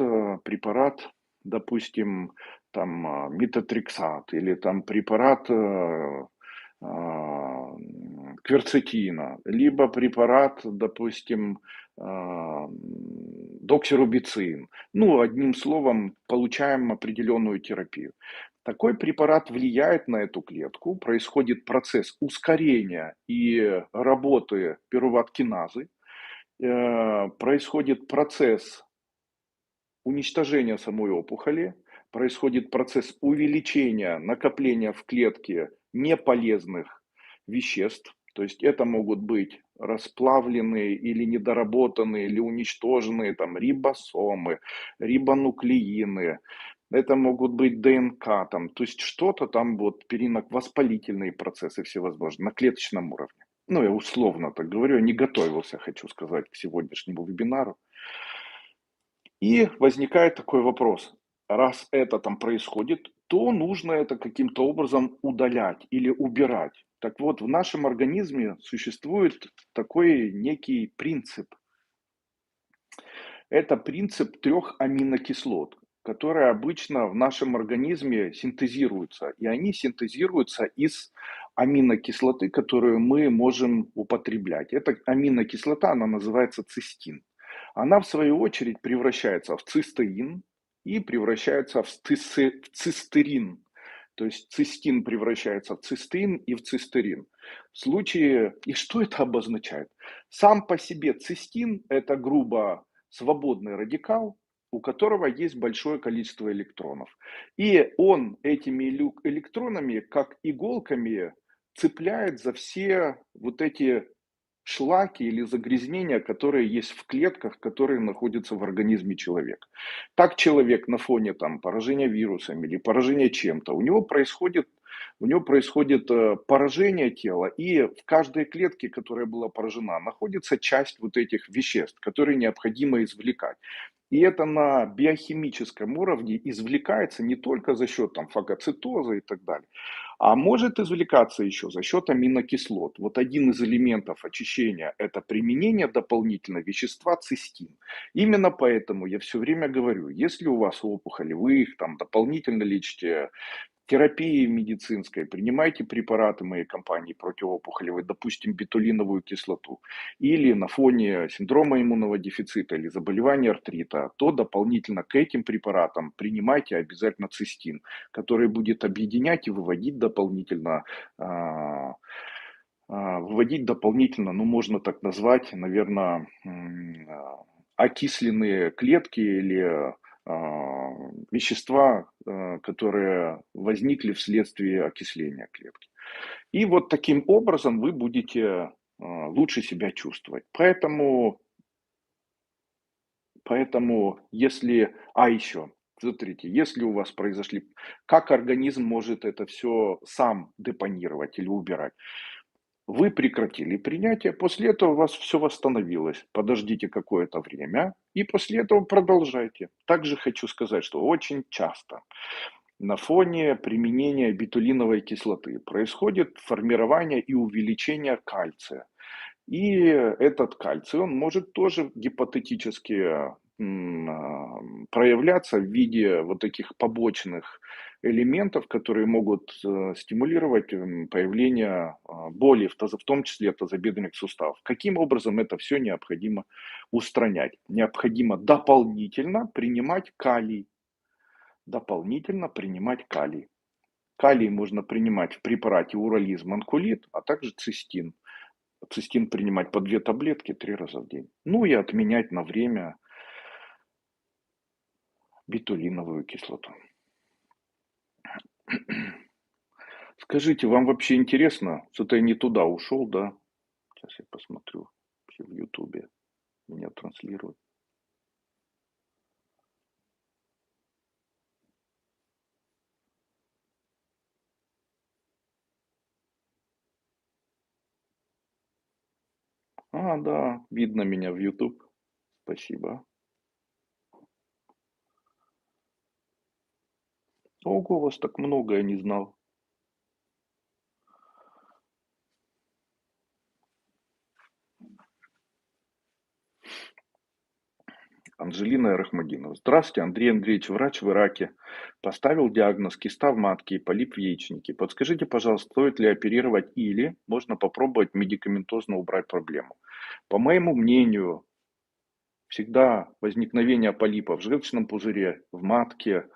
допустим, там метотрексат или там препарат кверцетина, либо препарат, допустим, доксирубицин. Ну, одним словом, получаем определенную терапию. Такой препарат влияет на эту клетку, происходит процесс ускорения и работы пируват-киназы, происходит процесс уничтожения самой опухоли, происходит процесс увеличения, накопления в клетке неполезных веществ. То есть это могут быть расплавленные или недоработанные, или уничтоженные там рибосомы, рибонуклеины. Это могут быть ДНК, там, то есть что-то там вот перинок, воспалительные процессы всевозможные на клеточном уровне. Ну, я условно так говорю, я не готовился, хочу сказать, к сегодняшнему вебинару. И возникает такой вопрос. Раз это там происходит, то нужно это каким-то образом удалять или убирать. Так вот, в нашем организме существует такой некий принцип. Это принцип трех аминокислот, которые обычно в нашем организме синтезируются. И они синтезируются из аминокислоты, которую мы можем употреблять. Эта аминокислота, она называется цистин. Она, в свою очередь, превращается в цистеин и превращается в цистерин. То есть цистин превращается в цистеин и в цистерин. В случае, и что это обозначает? Сам по себе цистин – это грубо свободный радикал, у которого есть большое количество электронов. И он этими электронами, как иголками, цепляет за все вот эти шлаки или загрязнения, которые есть в клетках, которые находятся в организме человека. Так человек на фоне там, поражения вирусами или поражения чем-то, у него происходит поражение тела, и в каждой клетке, которая была поражена, находится часть вот этих веществ, которые необходимо извлекать. И это на биохимическом уровне извлекается не только за счет там, фагоцитоза и так далее, а может извлекаться еще за счет аминокислот. Вот один из элементов очищения – это применение дополнительно вещества цистин. Именно поэтому я все время говорю, если у вас опухоли, вы их там дополнительно лечите терапией медицинской, принимайте препараты моей компании противоопухолевой, допустим, бетулиновую кислоту, или на фоне синдрома иммунного дефицита или заболевания артрита, то дополнительно к этим препаратам принимайте обязательно цистин, который будет объединять и а, выводить дополнительно, ну, можно так назвать, наверное, окисленные клетки или вещества, которые возникли вследствие окисления клетки. И вот таким образом вы будете лучше себя чувствовать. Поэтому если, еще, смотрите, если у вас произошли, как организм может это все сам депонировать или убирать? Вы прекратили принятие, после этого у вас все восстановилось. Подождите какое-то время и после этого продолжайте. Также хочу сказать, что очень часто на фоне применения бетулиновой кислоты происходит формирование и увеличение кальция. И этот кальций, он может тоже гипотетически проявляться в виде вот таких побочных элементов, которые могут стимулировать появление боли, в том числе тазобедренных суставов. Каким образом это все необходимо устранять? Необходимо дополнительно принимать калий. Дополнительно принимать калий. Калий можно принимать в препарате урализ манкулит, а также цистин. Цистин принимать по 2 таблетки 3 раза в день. Ну и отменять на время бетулиновую кислоту. Скажите, вам вообще интересно? Что-то я не туда ушел, да? Сейчас я посмотрю. Вообще в Ютубе меня транслируют. Да, видно меня в YouTube. Спасибо. Ого, вас так много, я не знал. Анжелина Рахмадинова. Здравствуйте, Андрей Андреевич, врач в Ираке. Поставил диагноз киста в матке и полип в яичнике. Подскажите, пожалуйста, стоит ли оперировать или можно попробовать медикаментозно убрать проблему? По моему мнению, всегда возникновение полипа в желчном пузыре, в матке,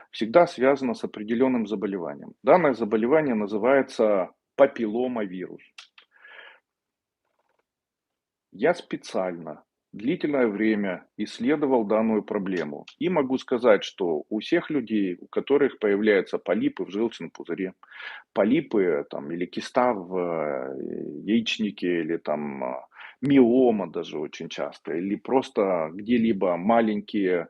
всегда связано с определенным заболеванием. Данное заболевание называется папилломавирус. Я специально длительное время исследовал данную проблему и могу сказать, что у всех людей, у которых появляются полипы в желчном пузыре, полипы там, или киста в яичнике, или там миома даже очень часто, или просто где-либо маленькие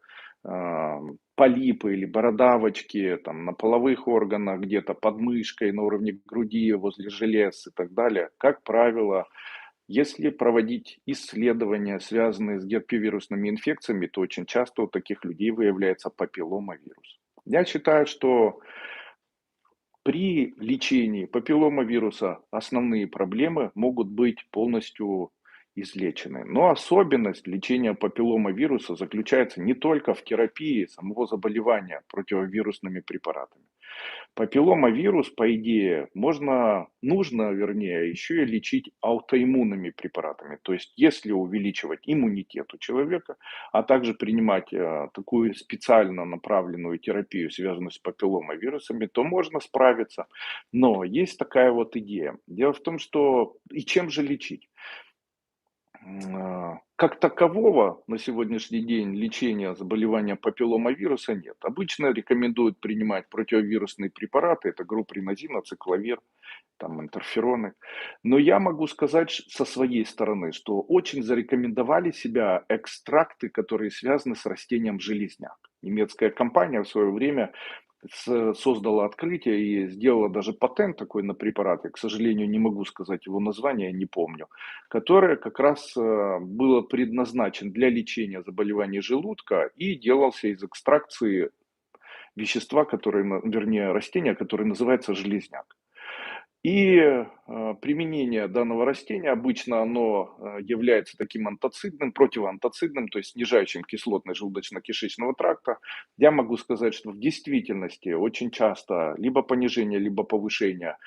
полипы или бородавочки там, на половых органах, где-то под мышкой, на уровне груди, возле желез и так далее, как правило, если проводить исследования, связанные с герпевирусными инфекциями, то очень часто у таких людей выявляется папилломавирус. Я считаю, что при лечении папилломавируса основные проблемы могут быть полностью излечены. Но особенность лечения папилломавируса заключается не только в терапии самого заболевания противовирусными препаратами. Папилломавирус, по идее, нужно, вернее, еще и лечить аутоиммунными препаратами. То есть, если увеличивать иммунитет у человека, а также принимать такую специально направленную терапию, связанную с папилломавирусами, то можно справиться. Но есть такая вот идея. Дело в том, что и чем же лечить? Как такового на сегодняшний день лечения заболевания папилломавируса нет. Обычно рекомендуют принимать противовирусные препараты, это групринозин, ацикловир, там интерфероны. Но я могу сказать со своей стороны, что очень зарекомендовали себя экстракты, которые связаны с растением железняк. Немецкая компания в свое время создала открытие и сделала даже патент такой на препарат, я, к сожалению, не могу сказать его название, не помню, которое как раз было предназначен для лечения заболеваний желудка и делался из экстракции вещества, которое, вернее, растения, которое называется железняк. И применение данного растения обычно оно является таким антацидным, противоантацидным, то есть снижающим кислотность желудочно-кишечного тракта. Я могу сказать, что в действительности очень часто либо понижение, либо повышение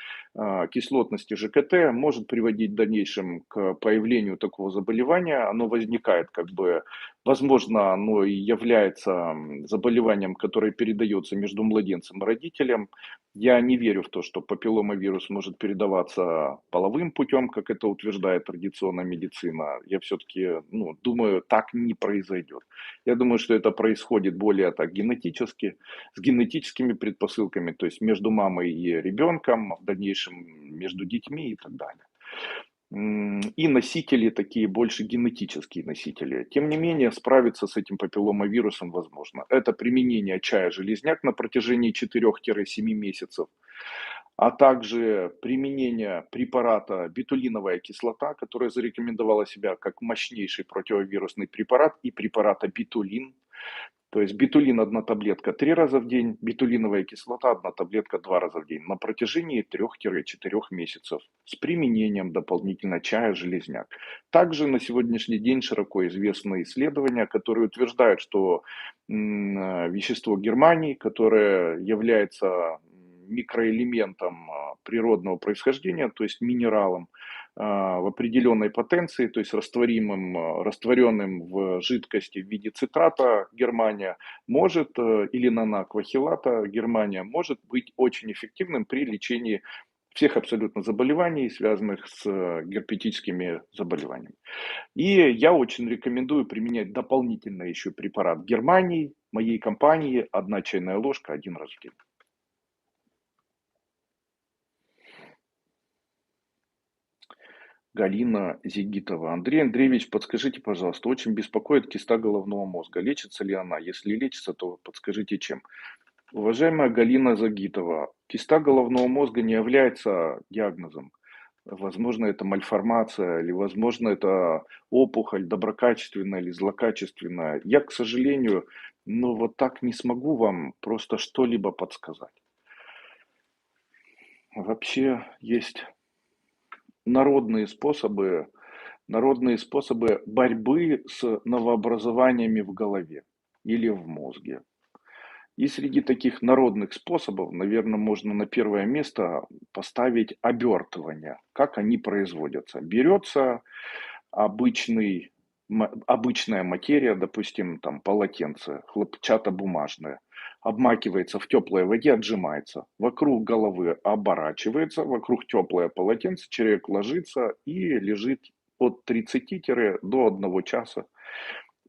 кислотности ЖКТ может приводить в дальнейшем к появлению такого заболевания. Оно возникает как бы, возможно, оно и является заболеванием, которое передается между младенцем и родителем. Я не верю в то, что папилломавирус может передаваться половым путем, как это утверждает традиционная медицина. Я все-таки думаю, так не произойдет. Я думаю, что это происходит более так генетически, с генетическими предпосылками, то есть между мамой и ребенком, в дальнейшем между детьми и так далее. И носители такие больше генетические носители. Тем не менее, справиться с этим папилломавирусом возможно. Это применение чая железняк на протяжении 4-7 месяцев, а также применение препарата бетулиновая кислота, которая зарекомендовала себя как мощнейший противовирусный препарат, и препарата бетулин. То есть бетулин одна таблетка 3 раза в день, бетулиновая кислота одна таблетка 2 раза в день на протяжении 3-4 месяцев с применением дополнительно чая железняк. Также на сегодняшний день широко известны исследования, которые утверждают, что вещество германии, которое является микроэлементом природного происхождения, то есть минералом, в определенной потенции, то есть растворенным в жидкости в виде цитрата Германия может, или нанаквахилата Германия может быть очень эффективным при лечении всех абсолютно заболеваний, связанных с герпетическими заболеваниями. И я очень рекомендую применять дополнительно еще препарат Германии, моей компании, 1 чайная ложка 1 раз в день. Галина Зигитова. Андрей Андреевич, подскажите, пожалуйста, очень беспокоит киста головного мозга. Лечится ли она? Если лечится, то подскажите, чем? Уважаемая Галина Загитова, киста головного мозга не является диагнозом. Возможно, это мальформация, или, возможно, это опухоль доброкачественная или злокачественная. Я, к сожалению, вот так не смогу вам просто что-либо подсказать. Вообще есть народные способы Народные способы борьбы с новообразованиями в голове или в мозге. И среди таких народных способов, наверное, можно на первое место поставить обертывание. Как они производятся? Берется обычная материя, допустим, там полотенце, хлопчатобумажное, обмакивается в теплой воде, отжимается, вокруг головы оборачивается, вокруг теплое полотенце, человек ложится и лежит от 30 до 1 часа,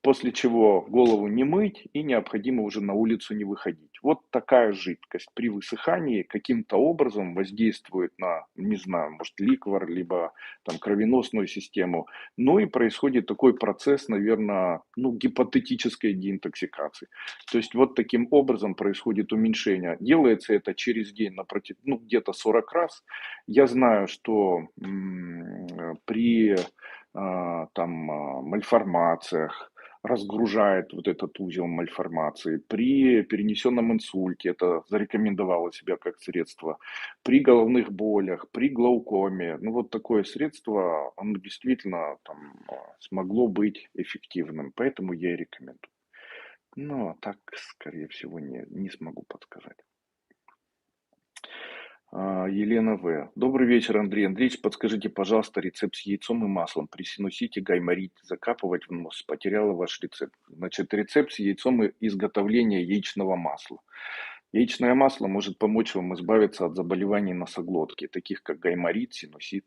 после чего голову не мыть и необходимо уже на улицу не выходить. Вот такая жидкость при высыхании каким-то образом воздействует на, не знаю, может, ликвор, либо там кровеносную систему. Ну и происходит такой процесс, наверное, ну, гипотетической деинтоксикации. То есть вот таким образом происходит уменьшение. Делается это через день ну, где-то 40 раз. Я знаю, что при мальформациях, разгружает вот этот узел мальформации. При перенесенном инсульте это зарекомендовало себя как средство. При головных болях, при глаукоме. Ну вот такое средство, оно действительно там смогло быть эффективным. Поэтому я и рекомендую. Но так, скорее всего, не смогу подсказать. Елена В. Добрый вечер, Андрей Андреевич. Подскажите, пожалуйста, рецепт с яйцом и маслом при синусите, гайморите, закапывать в нос. Потеряла ваш рецепт. Значит, рецепт с яйцом и изготовление яичного масла. Яичное масло может помочь вам избавиться от заболеваний носоглотки, таких как гайморит, синусит.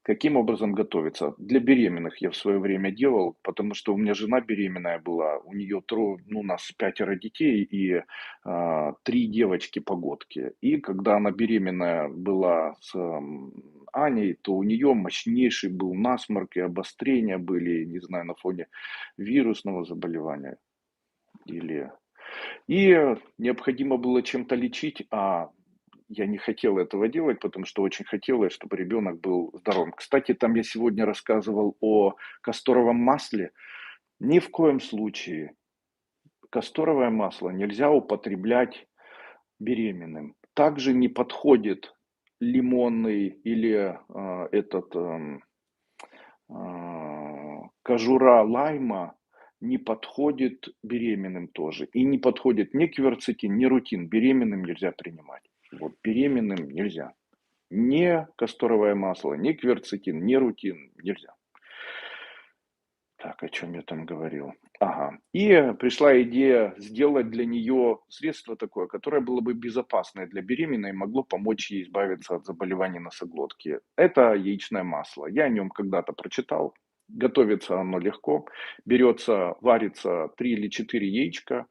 Каким образом готовиться? Для беременных я в свое время делал, потому что у меня жена беременная была, у нее ну, у нас 5 детей и 3 девочки-погодки. И когда она беременная была с Аней, то у нее мощнейший был насморк и обострения были, не знаю, на фоне вирусного заболевания или и необходимо было чем-то лечить, а я не хотел этого делать, потому что очень хотелось, чтобы ребенок был здоровым. Кстати, там я сегодня рассказывал о касторовом масле. Ни в коем случае касторовое масло нельзя употреблять беременным. Также не подходит лимонный или кожура лайма не подходит беременным тоже. И не подходит ни кверцетин, ни рутин. Беременным нельзя принимать. Вот беременным нельзя. Ни касторовое масло, ни кверцетин, ни рутин нельзя. Так, о чем я там говорил? Ага. И пришла идея сделать для нее средство такое, которое было бы безопасное для беременной и могло помочь ей избавиться от заболеваний носоглотки. Это яичное масло. Я о нем когда-то прочитал. Готовится оно легко. Берется, варится 3 или 4 яичка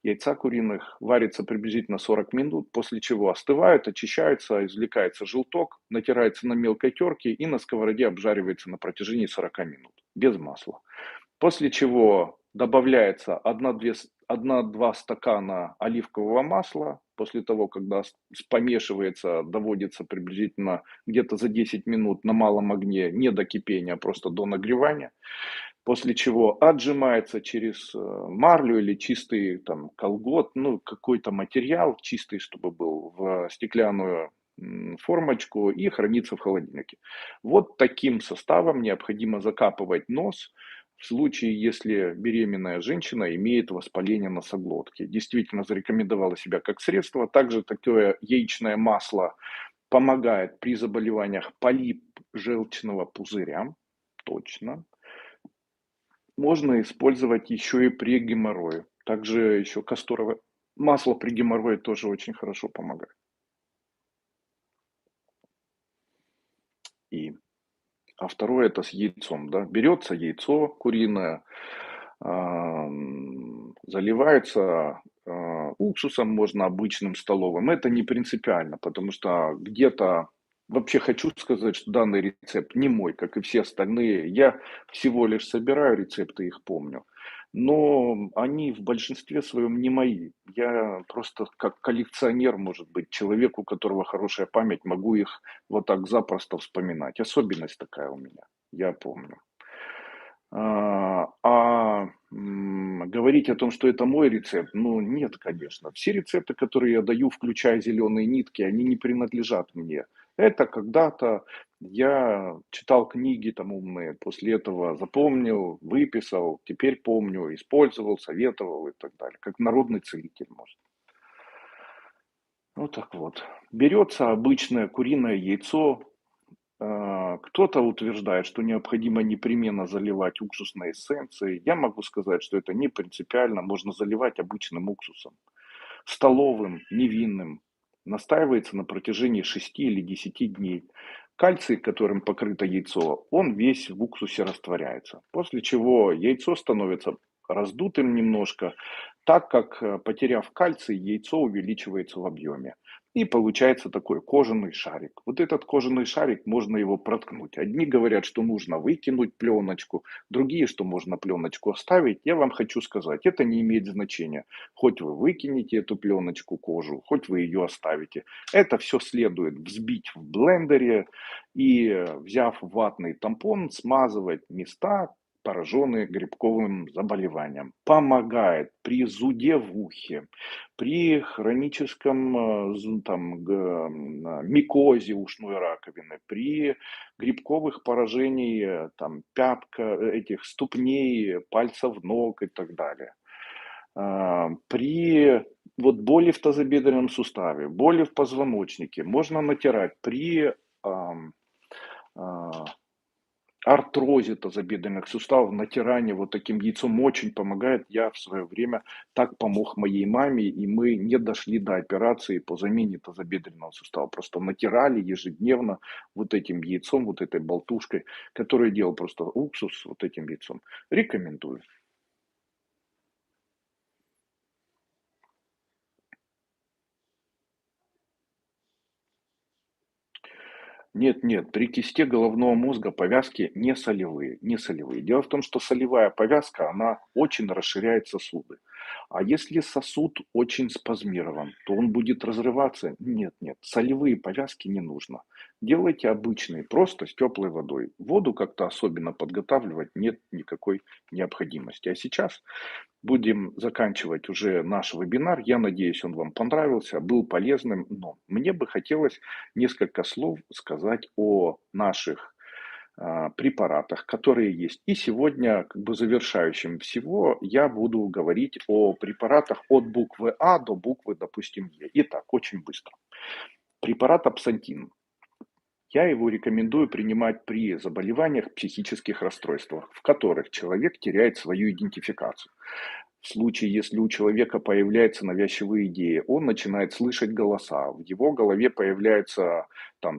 яйца куриных, варится приблизительно 40 минут, после чего остывают, очищаются, извлекается желток, натирается на мелкой терке и на сковороде обжаривается на протяжении 40 минут, без масла. После чего добавляется 1-2 стакана оливкового масла. После того, когда помешивается, доводится приблизительно где-то за 10 минут на малом огне, не до кипения, а просто до нагревания. После чего отжимается через марлю или чистый там колгот, ну какой-то материал чистый, чтобы был, в стеклянную формочку и хранится в холодильнике. Вот таким составом необходимо закапывать нос в случае, если беременная женщина имеет воспаление носоглотки. Действительно зарекомендовала себя как средство. Также такое яичное масло помогает при заболеваниях полип желчного пузыря. Точно. Можно использовать еще и при геморрое. Также еще касторовое масло при геморрое тоже очень хорошо помогает. И, второе это с яйцом, да. Берется яйцо куриное, заливается уксусом, можно обычным столовым. Это не принципиально, потому что где-то вообще хочу сказать, что данный рецепт не мой, как и все остальные. Я всего лишь собираю рецепты, их помню. Но они в большинстве своем не мои. Я просто как коллекционер, может быть, человек, у которого хорошая память, могу их вот так запросто вспоминать. Особенность такая у меня, я помню. Говорить о том, что это мой рецепт, ну нет, конечно. Все рецепты, которые я даю, включая зеленые нитки, они не принадлежат мне. Это когда-то я читал книги там умные, после этого запомнил, выписал, теперь помню, использовал, советовал и так далее. Как народный целитель, может. Вот так вот. Берется обычное куриное яйцо. Кто-то утверждает, что необходимо непременно заливать уксусной эссенцией. Я могу сказать, что это не принципиально. Можно заливать обычным уксусом. Столовым, невинным. Настаивается на протяжении 6 или 10 дней. Кальций, которым покрыто яйцо, он весь в уксусе растворяется. После чего яйцо становится раздутым немножко, так как, потеряв кальций, яйцо увеличивается в объеме. И получается такой кожаный шарик. Вот этот кожаный шарик, можно его проткнуть. Одни говорят, что нужно выкинуть пленочку, другие, что можно пленочку оставить. Я вам хочу сказать, это не имеет значения. Хоть вы выкинете эту пленочку, кожу, хоть вы ее оставите. Это все следует взбить в блендере и, взяв ватный тампон, смазывать места, пораженные грибковым заболеванием. Помогает при зуде в ухе, при хроническом микозе ушной раковины, при грибковых поражениях пятка, этих ступней, пальцев ног и так далее. При вот боли в тазобедренном суставе, боли в позвоночнике можно натирать. При ам, а, артрозе тазобедренных суставов натирание вот таким яйцом очень помогает. Я в свое время так помог моей маме, и мы не дошли до операции по замене тазобедренного сустава. Просто натирали ежедневно вот этим яйцом, вот этой болтушкой, которую делал просто уксус вот этим яйцом. Рекомендую. Нет, нет, при кисте головного мозга повязки не солевые, не солевые. Дело в том, что солевая повязка, она очень расширяет сосуды. А если сосуд очень спазмирован, то он будет разрываться. Нет, нет, солевые повязки не нужно. Делайте обычные, просто с теплой водой. Воду как-то особенно подготавливать нет никакой необходимости. А сейчас будем заканчивать уже наш вебинар. Я надеюсь, он вам понравился, был полезным. Но мне бы хотелось несколько слов сказать о наших препаратах, которые есть. И сегодня, как бы завершающим всего, я буду говорить о препаратах от буквы А до буквы, допустим, Е. Итак, очень быстро. Препарат апсантин. Я его рекомендую принимать при заболеваниях, психических расстройствах, в которых человек теряет свою идентификацию. В случае, если у человека появляются навязчивые идеи, он начинает слышать голоса. В его голове появляются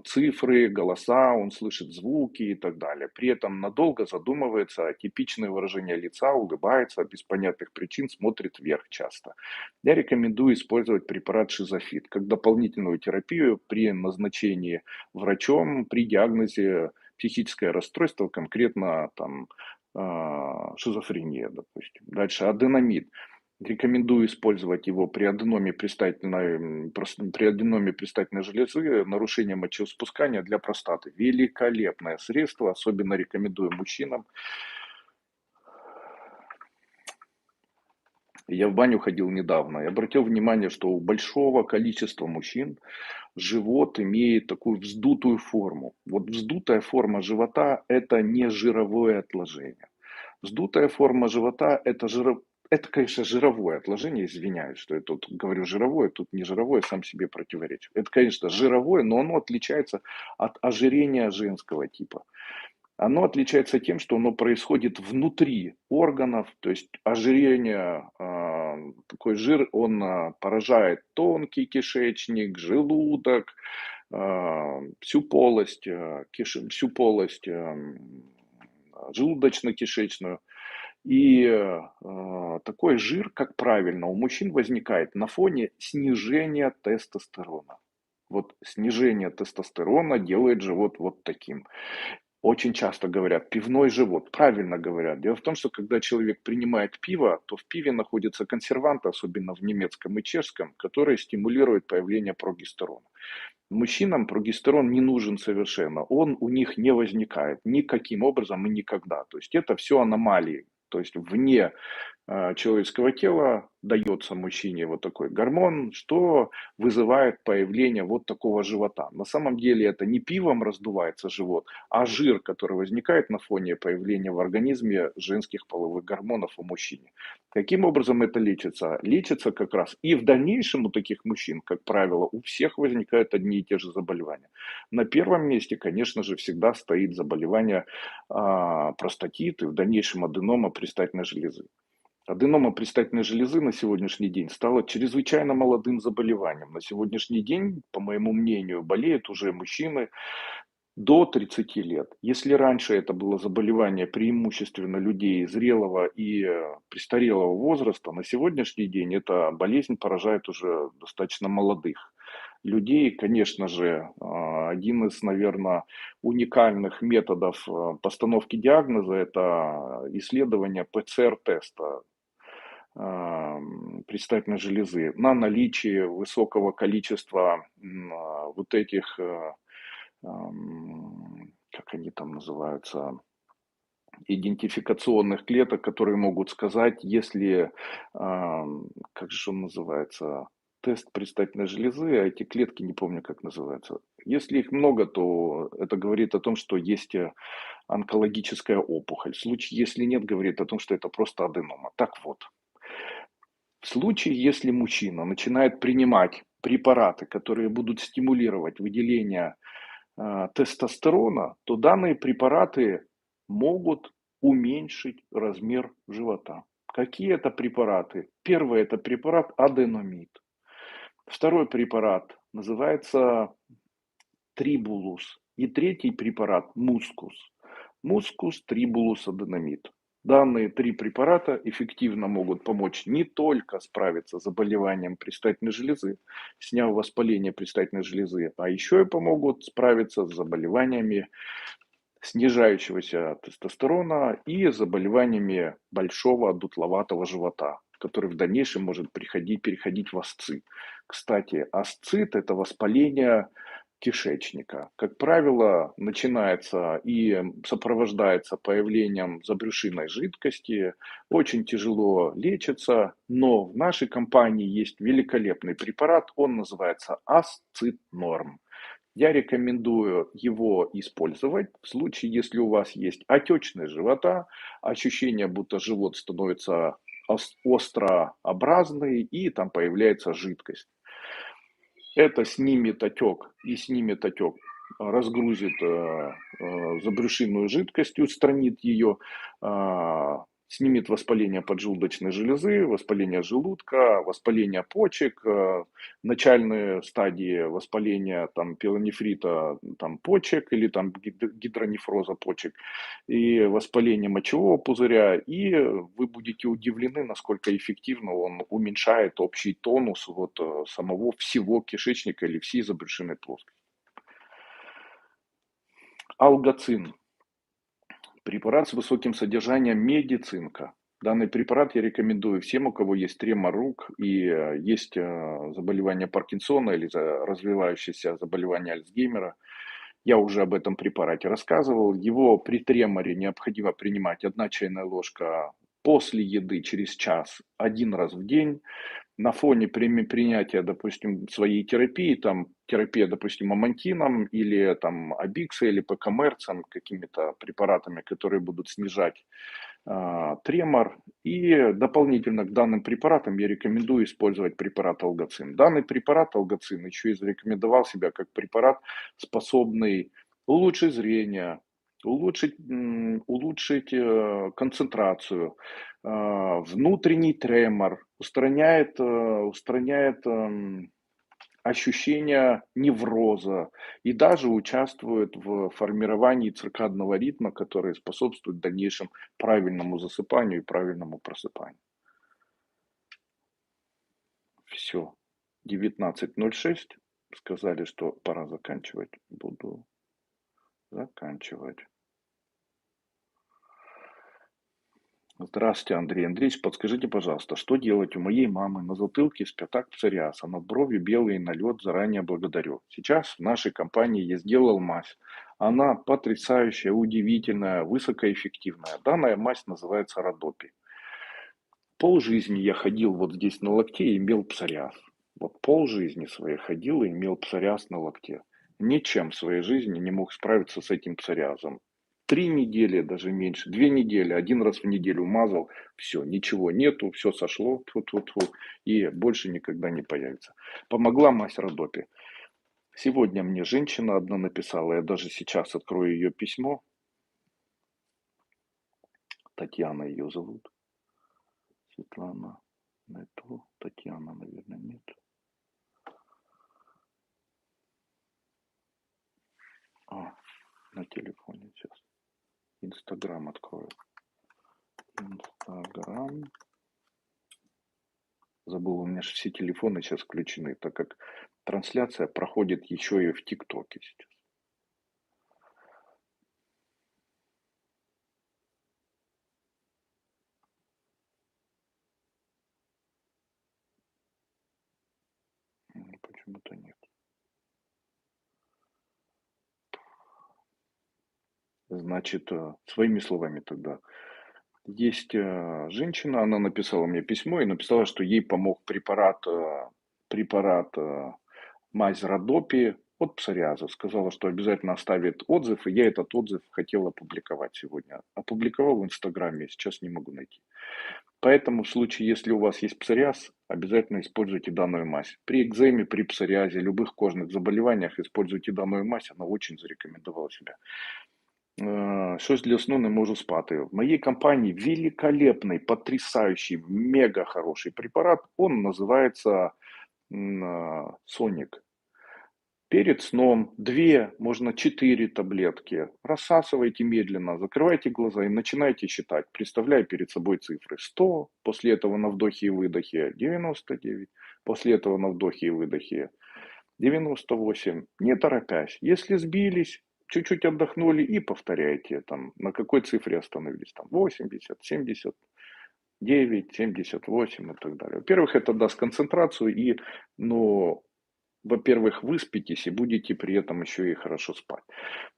цифры, голоса, он слышит звуки и так далее. При этом надолго задумывается, типичное выражение лица, улыбается, без понятных причин смотрит вверх часто. Я рекомендую использовать препарат шизофит как дополнительную терапию при назначении врачом, при диагнозе психическое расстройство, конкретно шизофрения, допустим. Дальше аденомид. Рекомендую использовать его при аденоме при аденоме предстательной железы, нарушение мочеиспускания для простаты. Великолепное средство, особенно рекомендую мужчинам. Я в баню ходил недавно и обратил внимание, что у большого количества мужчин живот имеет такую вздутую форму. Вот вздутая форма живота – это не жировое отложение. Вздутая форма живота – это, конечно, жировое отложение, извиняюсь, что я тут говорю жировое, тут не жировое, сам себе противоречу. Это, конечно, жировое, но оно отличается от ожирения женского типа. Оно отличается тем, что оно происходит внутри органов, то есть ожирение, такой жир, он поражает тонкий кишечник, желудок, всю полость, всю полость желудочно-кишечную. И такой жир, как правильно, у мужчин возникает на фоне снижения тестостерона. Вот снижение тестостерона делает живот вот таким. Очень часто говорят пивной живот. Правильно говорят. Дело в том, что когда человек принимает пиво, то в пиве находятся консерванты, особенно в немецком и чешском, которые стимулируют появление прогестерона. Мужчинам прогестерон не нужен совершенно. Он у них не возникает никаким образом и никогда. То есть это все аномалии. То есть вне человеческого тела дается мужчине вот такой гормон, что вызывает появление вот такого живота. На самом деле это не пивом раздувается живот, а жир, который возникает на фоне появления в организме женских половых гормонов у мужчины. Каким образом это лечится? Лечится как раз и в дальнейшем у таких мужчин, как правило, у всех возникают одни и те же заболевания. На первом месте, конечно же, всегда стоит заболевание простатит и в дальнейшем аденома предстательной железы. Аденома предстательной железы на сегодняшний день стала чрезвычайно молодым заболеванием. На сегодняшний день, по моему мнению, болеют уже мужчины до 30 лет. Если раньше это было заболевание преимущественно людей зрелого и престарелого возраста, на сегодняшний день эта болезнь поражает уже достаточно молодых людей. Конечно же, один из, наверное, уникальных методов постановки диагноза – это исследование ПЦР-теста предстательной железы на наличие высокого количества вот этих, как они там называются, идентификационных клеток, которые могут сказать, если, как же он называется, тест предстательной железы, а эти клетки, не помню, как называются. Если их много, то это говорит о том, что есть онкологическая опухоль. В случае, если нет, говорит о том, что это просто аденома. Так вот, в случае, если мужчина начинает принимать препараты, которые будут стимулировать выделение тестостерона, то данные препараты могут уменьшить размер живота. Какие это препараты? Первый это препарат аденомид. Второй препарат называется трибулус. И третий препарат мускус. Мускус, трибулус, аденомид. Данные три препарата эффективно могут помочь не только справиться с заболеванием предстательной железы, сняв воспаление предстательной железы, а еще и помогут справиться с заболеваниями снижающегося тестостерона и заболеваниями большого дутловатого живота, который в дальнейшем может переходить в асцит. Кстати, асцит – это воспаление кишечника. Как правило, начинается и сопровождается появлением забрюшинной жидкости, очень тяжело лечится, но в нашей компании есть великолепный препарат, он называется Асцит Норм. Я рекомендую его использовать в случае, если у вас есть отечность живота, ощущение, будто живот становится острообразный и там появляется жидкость. Это снимет отек, разгрузит забрюшинную жидкость, устранит ее, снимет воспаление поджелудочной железы, воспаление желудка, воспаление почек, начальные стадии воспаления там, пилонефрита там, почек или там, гидронефроза почек и воспаление мочевого пузыря, и вы будете удивлены, насколько эффективно он уменьшает общий тонус вот самого всего кишечника или всей забрюшинной плоскости. Алгоцин. Препарат с высоким содержанием меди, цинка. Данный препарат я рекомендую всем, у кого есть тремор рук и есть заболевание Паркинсона или развивающееся заболевание Альцгеймера. Я уже об этом препарате рассказывал. Его при треморе необходимо принимать 1 чайная ложка после еды через час 1 раз в день. На фоне принятия, допустим, своей терапии, там терапия, допустим, амантином или там абикса или покамерцем, какими-то препаратами, которые будут снижать тремор. И дополнительно к данным препаратам я рекомендую использовать препарат алгоцин. Данный препарат алгоцин еще и зарекомендовал себя как препарат, способный улучшить зрение, улучшить концентрацию, внутренний тремор, устраняет ощущение невроза и даже участвует в формировании циркадного ритма, который способствует дальнейшему правильному засыпанию и правильному просыпанию. Все. 19:06. Сказали, что пора заканчивать. Буду заканчивать. Здравствуйте, Андрей Андреевич. Подскажите, пожалуйста, что делать у моей мамы? На затылке с пятак псориаз, а над бровью белый налет. Заранее благодарю. Сейчас в нашей компании я сделал мазь. Она потрясающая, удивительная, высокоэффективная. Данная мазь называется Родопи. Полжизни я ходил вот здесь на локте и имел псориаз. Вот полжизни своей ходил и имел псориаз на локте. Ничем в своей жизни не мог справиться с этим псориазом. 3 недели, даже меньше, 2 недели, один раз в неделю мазал, все, ничего нету, все сошло, тьфу-тьфу-тьфу, и больше никогда не появится. Помогла мазь Родопи. Сегодня мне женщина одна написала, я даже сейчас открою ее письмо. Татьяна ее зовут. Светлана. Это Татьяна, наверное, нет. На телефоне сейчас. Инстаграм открою. Инстаграм. Забыл, у меня же все телефоны сейчас включены, так как трансляция проходит еще и в ТикТоке сейчас. Почему-то нет. Значит, своими словами тогда. Есть женщина, она написала мне письмо и написала, что ей помог препарат мазь Родопи от псориаза. Сказала, что обязательно оставит отзыв, и я этот отзыв хотел опубликовать сегодня. Опубликовал в Инстаграме, сейчас не могу найти. Поэтому в случае, если у вас есть псориаз, обязательно используйте данную мазь. При экземе, при псориазе, любых кожных заболеваниях используйте данную мазь, она очень зарекомендовала себя. Щось для сну не можу спати. В моей компании великолепный, потрясающий, мега хороший препарат. Он называется Соник. Перед сном 2, можно 4 таблетки. Рассасывайте медленно, закрывайте глаза и начинайте считать, представляя перед собой цифры. 100, после этого на вдохе и выдохе 99, после этого на вдохе и выдохе 98, не торопясь. Если сбились, чуть-чуть отдохнули и повторяйте, там, на какой цифре остановились, там, 80, 79, 78 и так далее. Во-первых, это даст концентрацию и, ну, во-первых, выспитесь и будете при этом еще и хорошо спать.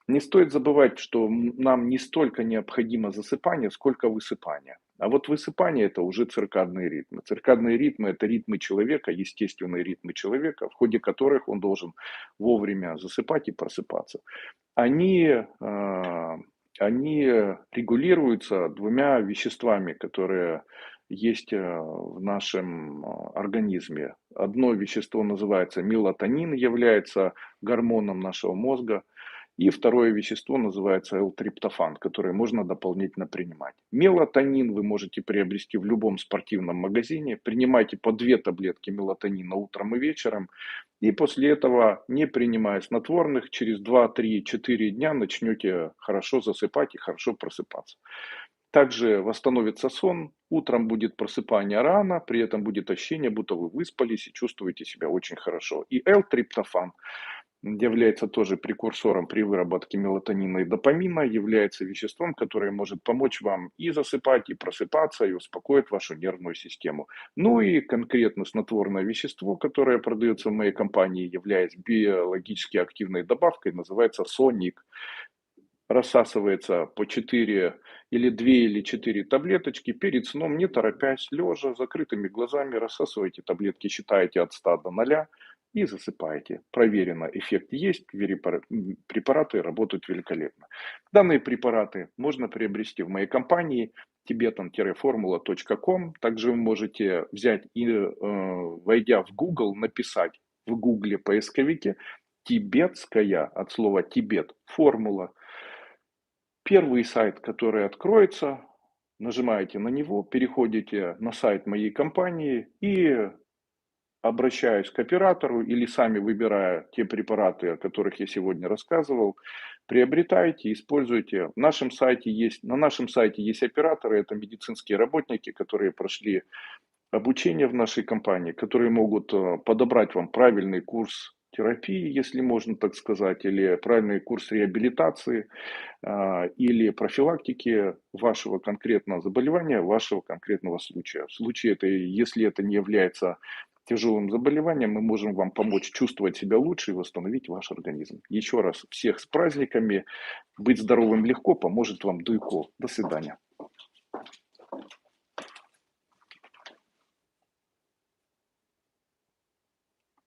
Не стоит забывать, что нам не столько необходимо засыпание, сколько высыпание. А вот высыпание это уже циркадные ритмы. Циркадные ритмы это ритмы человека, естественные ритмы человека, в ходе которых он должен вовремя засыпать и просыпаться. Они регулируются двумя веществами, которые есть в нашем организме. Одно вещество называется мелатонин, является гормоном нашего мозга. И второе вещество называется L-триптофан, которое можно дополнительно принимать. Мелатонин вы можете приобрести в любом спортивном магазине. Принимайте по 2 таблетки мелатонина утром и вечером. И после этого, не принимая снотворных, через 2, 3, 4 дня начнете хорошо засыпать и хорошо просыпаться. Также восстановится сон, утром будет просыпание рано, при этом будет ощущение, будто вы выспались и чувствуете себя очень хорошо. И L-триптофан является тоже прекурсором при выработке мелатонина и допамина, является веществом, которое может помочь вам и засыпать, и просыпаться, и успокоит вашу нервную систему. Ну и конкретно снотворное вещество, которое продается в моей компании, являясь биологически активной добавкой, называется Соник. Рассасывается по 4 или 2 или 4 таблеточки перед сном, не торопясь, лежа, закрытыми глазами, рассасывайте таблетки, считаете от 100 до 0 и засыпаете. Проверено, эффект есть, препараты работают великолепно. Данные препараты можно приобрести в моей компании tibetan-formula.com. Также вы можете взять и, войдя в Google, написать в Гугле поисковике тибетская, от слова Тибет, формула. Первый сайт, который откроется, нажимаете на него, переходите на сайт моей компании и, обращаясь к оператору или сами выбирая те препараты, о которых я сегодня рассказывал, приобретайте, используйте. На нашем сайте есть операторы, это медицинские работники, которые прошли обучение в нашей компании, которые могут подобрать вам правильный курс терапии, если можно так сказать, или правильный курс реабилитации, или профилактики вашего конкретного заболевания, вашего конкретного случая. В случае это, если это не является тяжелым заболеванием, мы можем вам помочь чувствовать себя лучше и восстановить ваш организм. Еще раз всех с праздниками. Быть здоровым легко, поможет вам Дуйко. До свидания.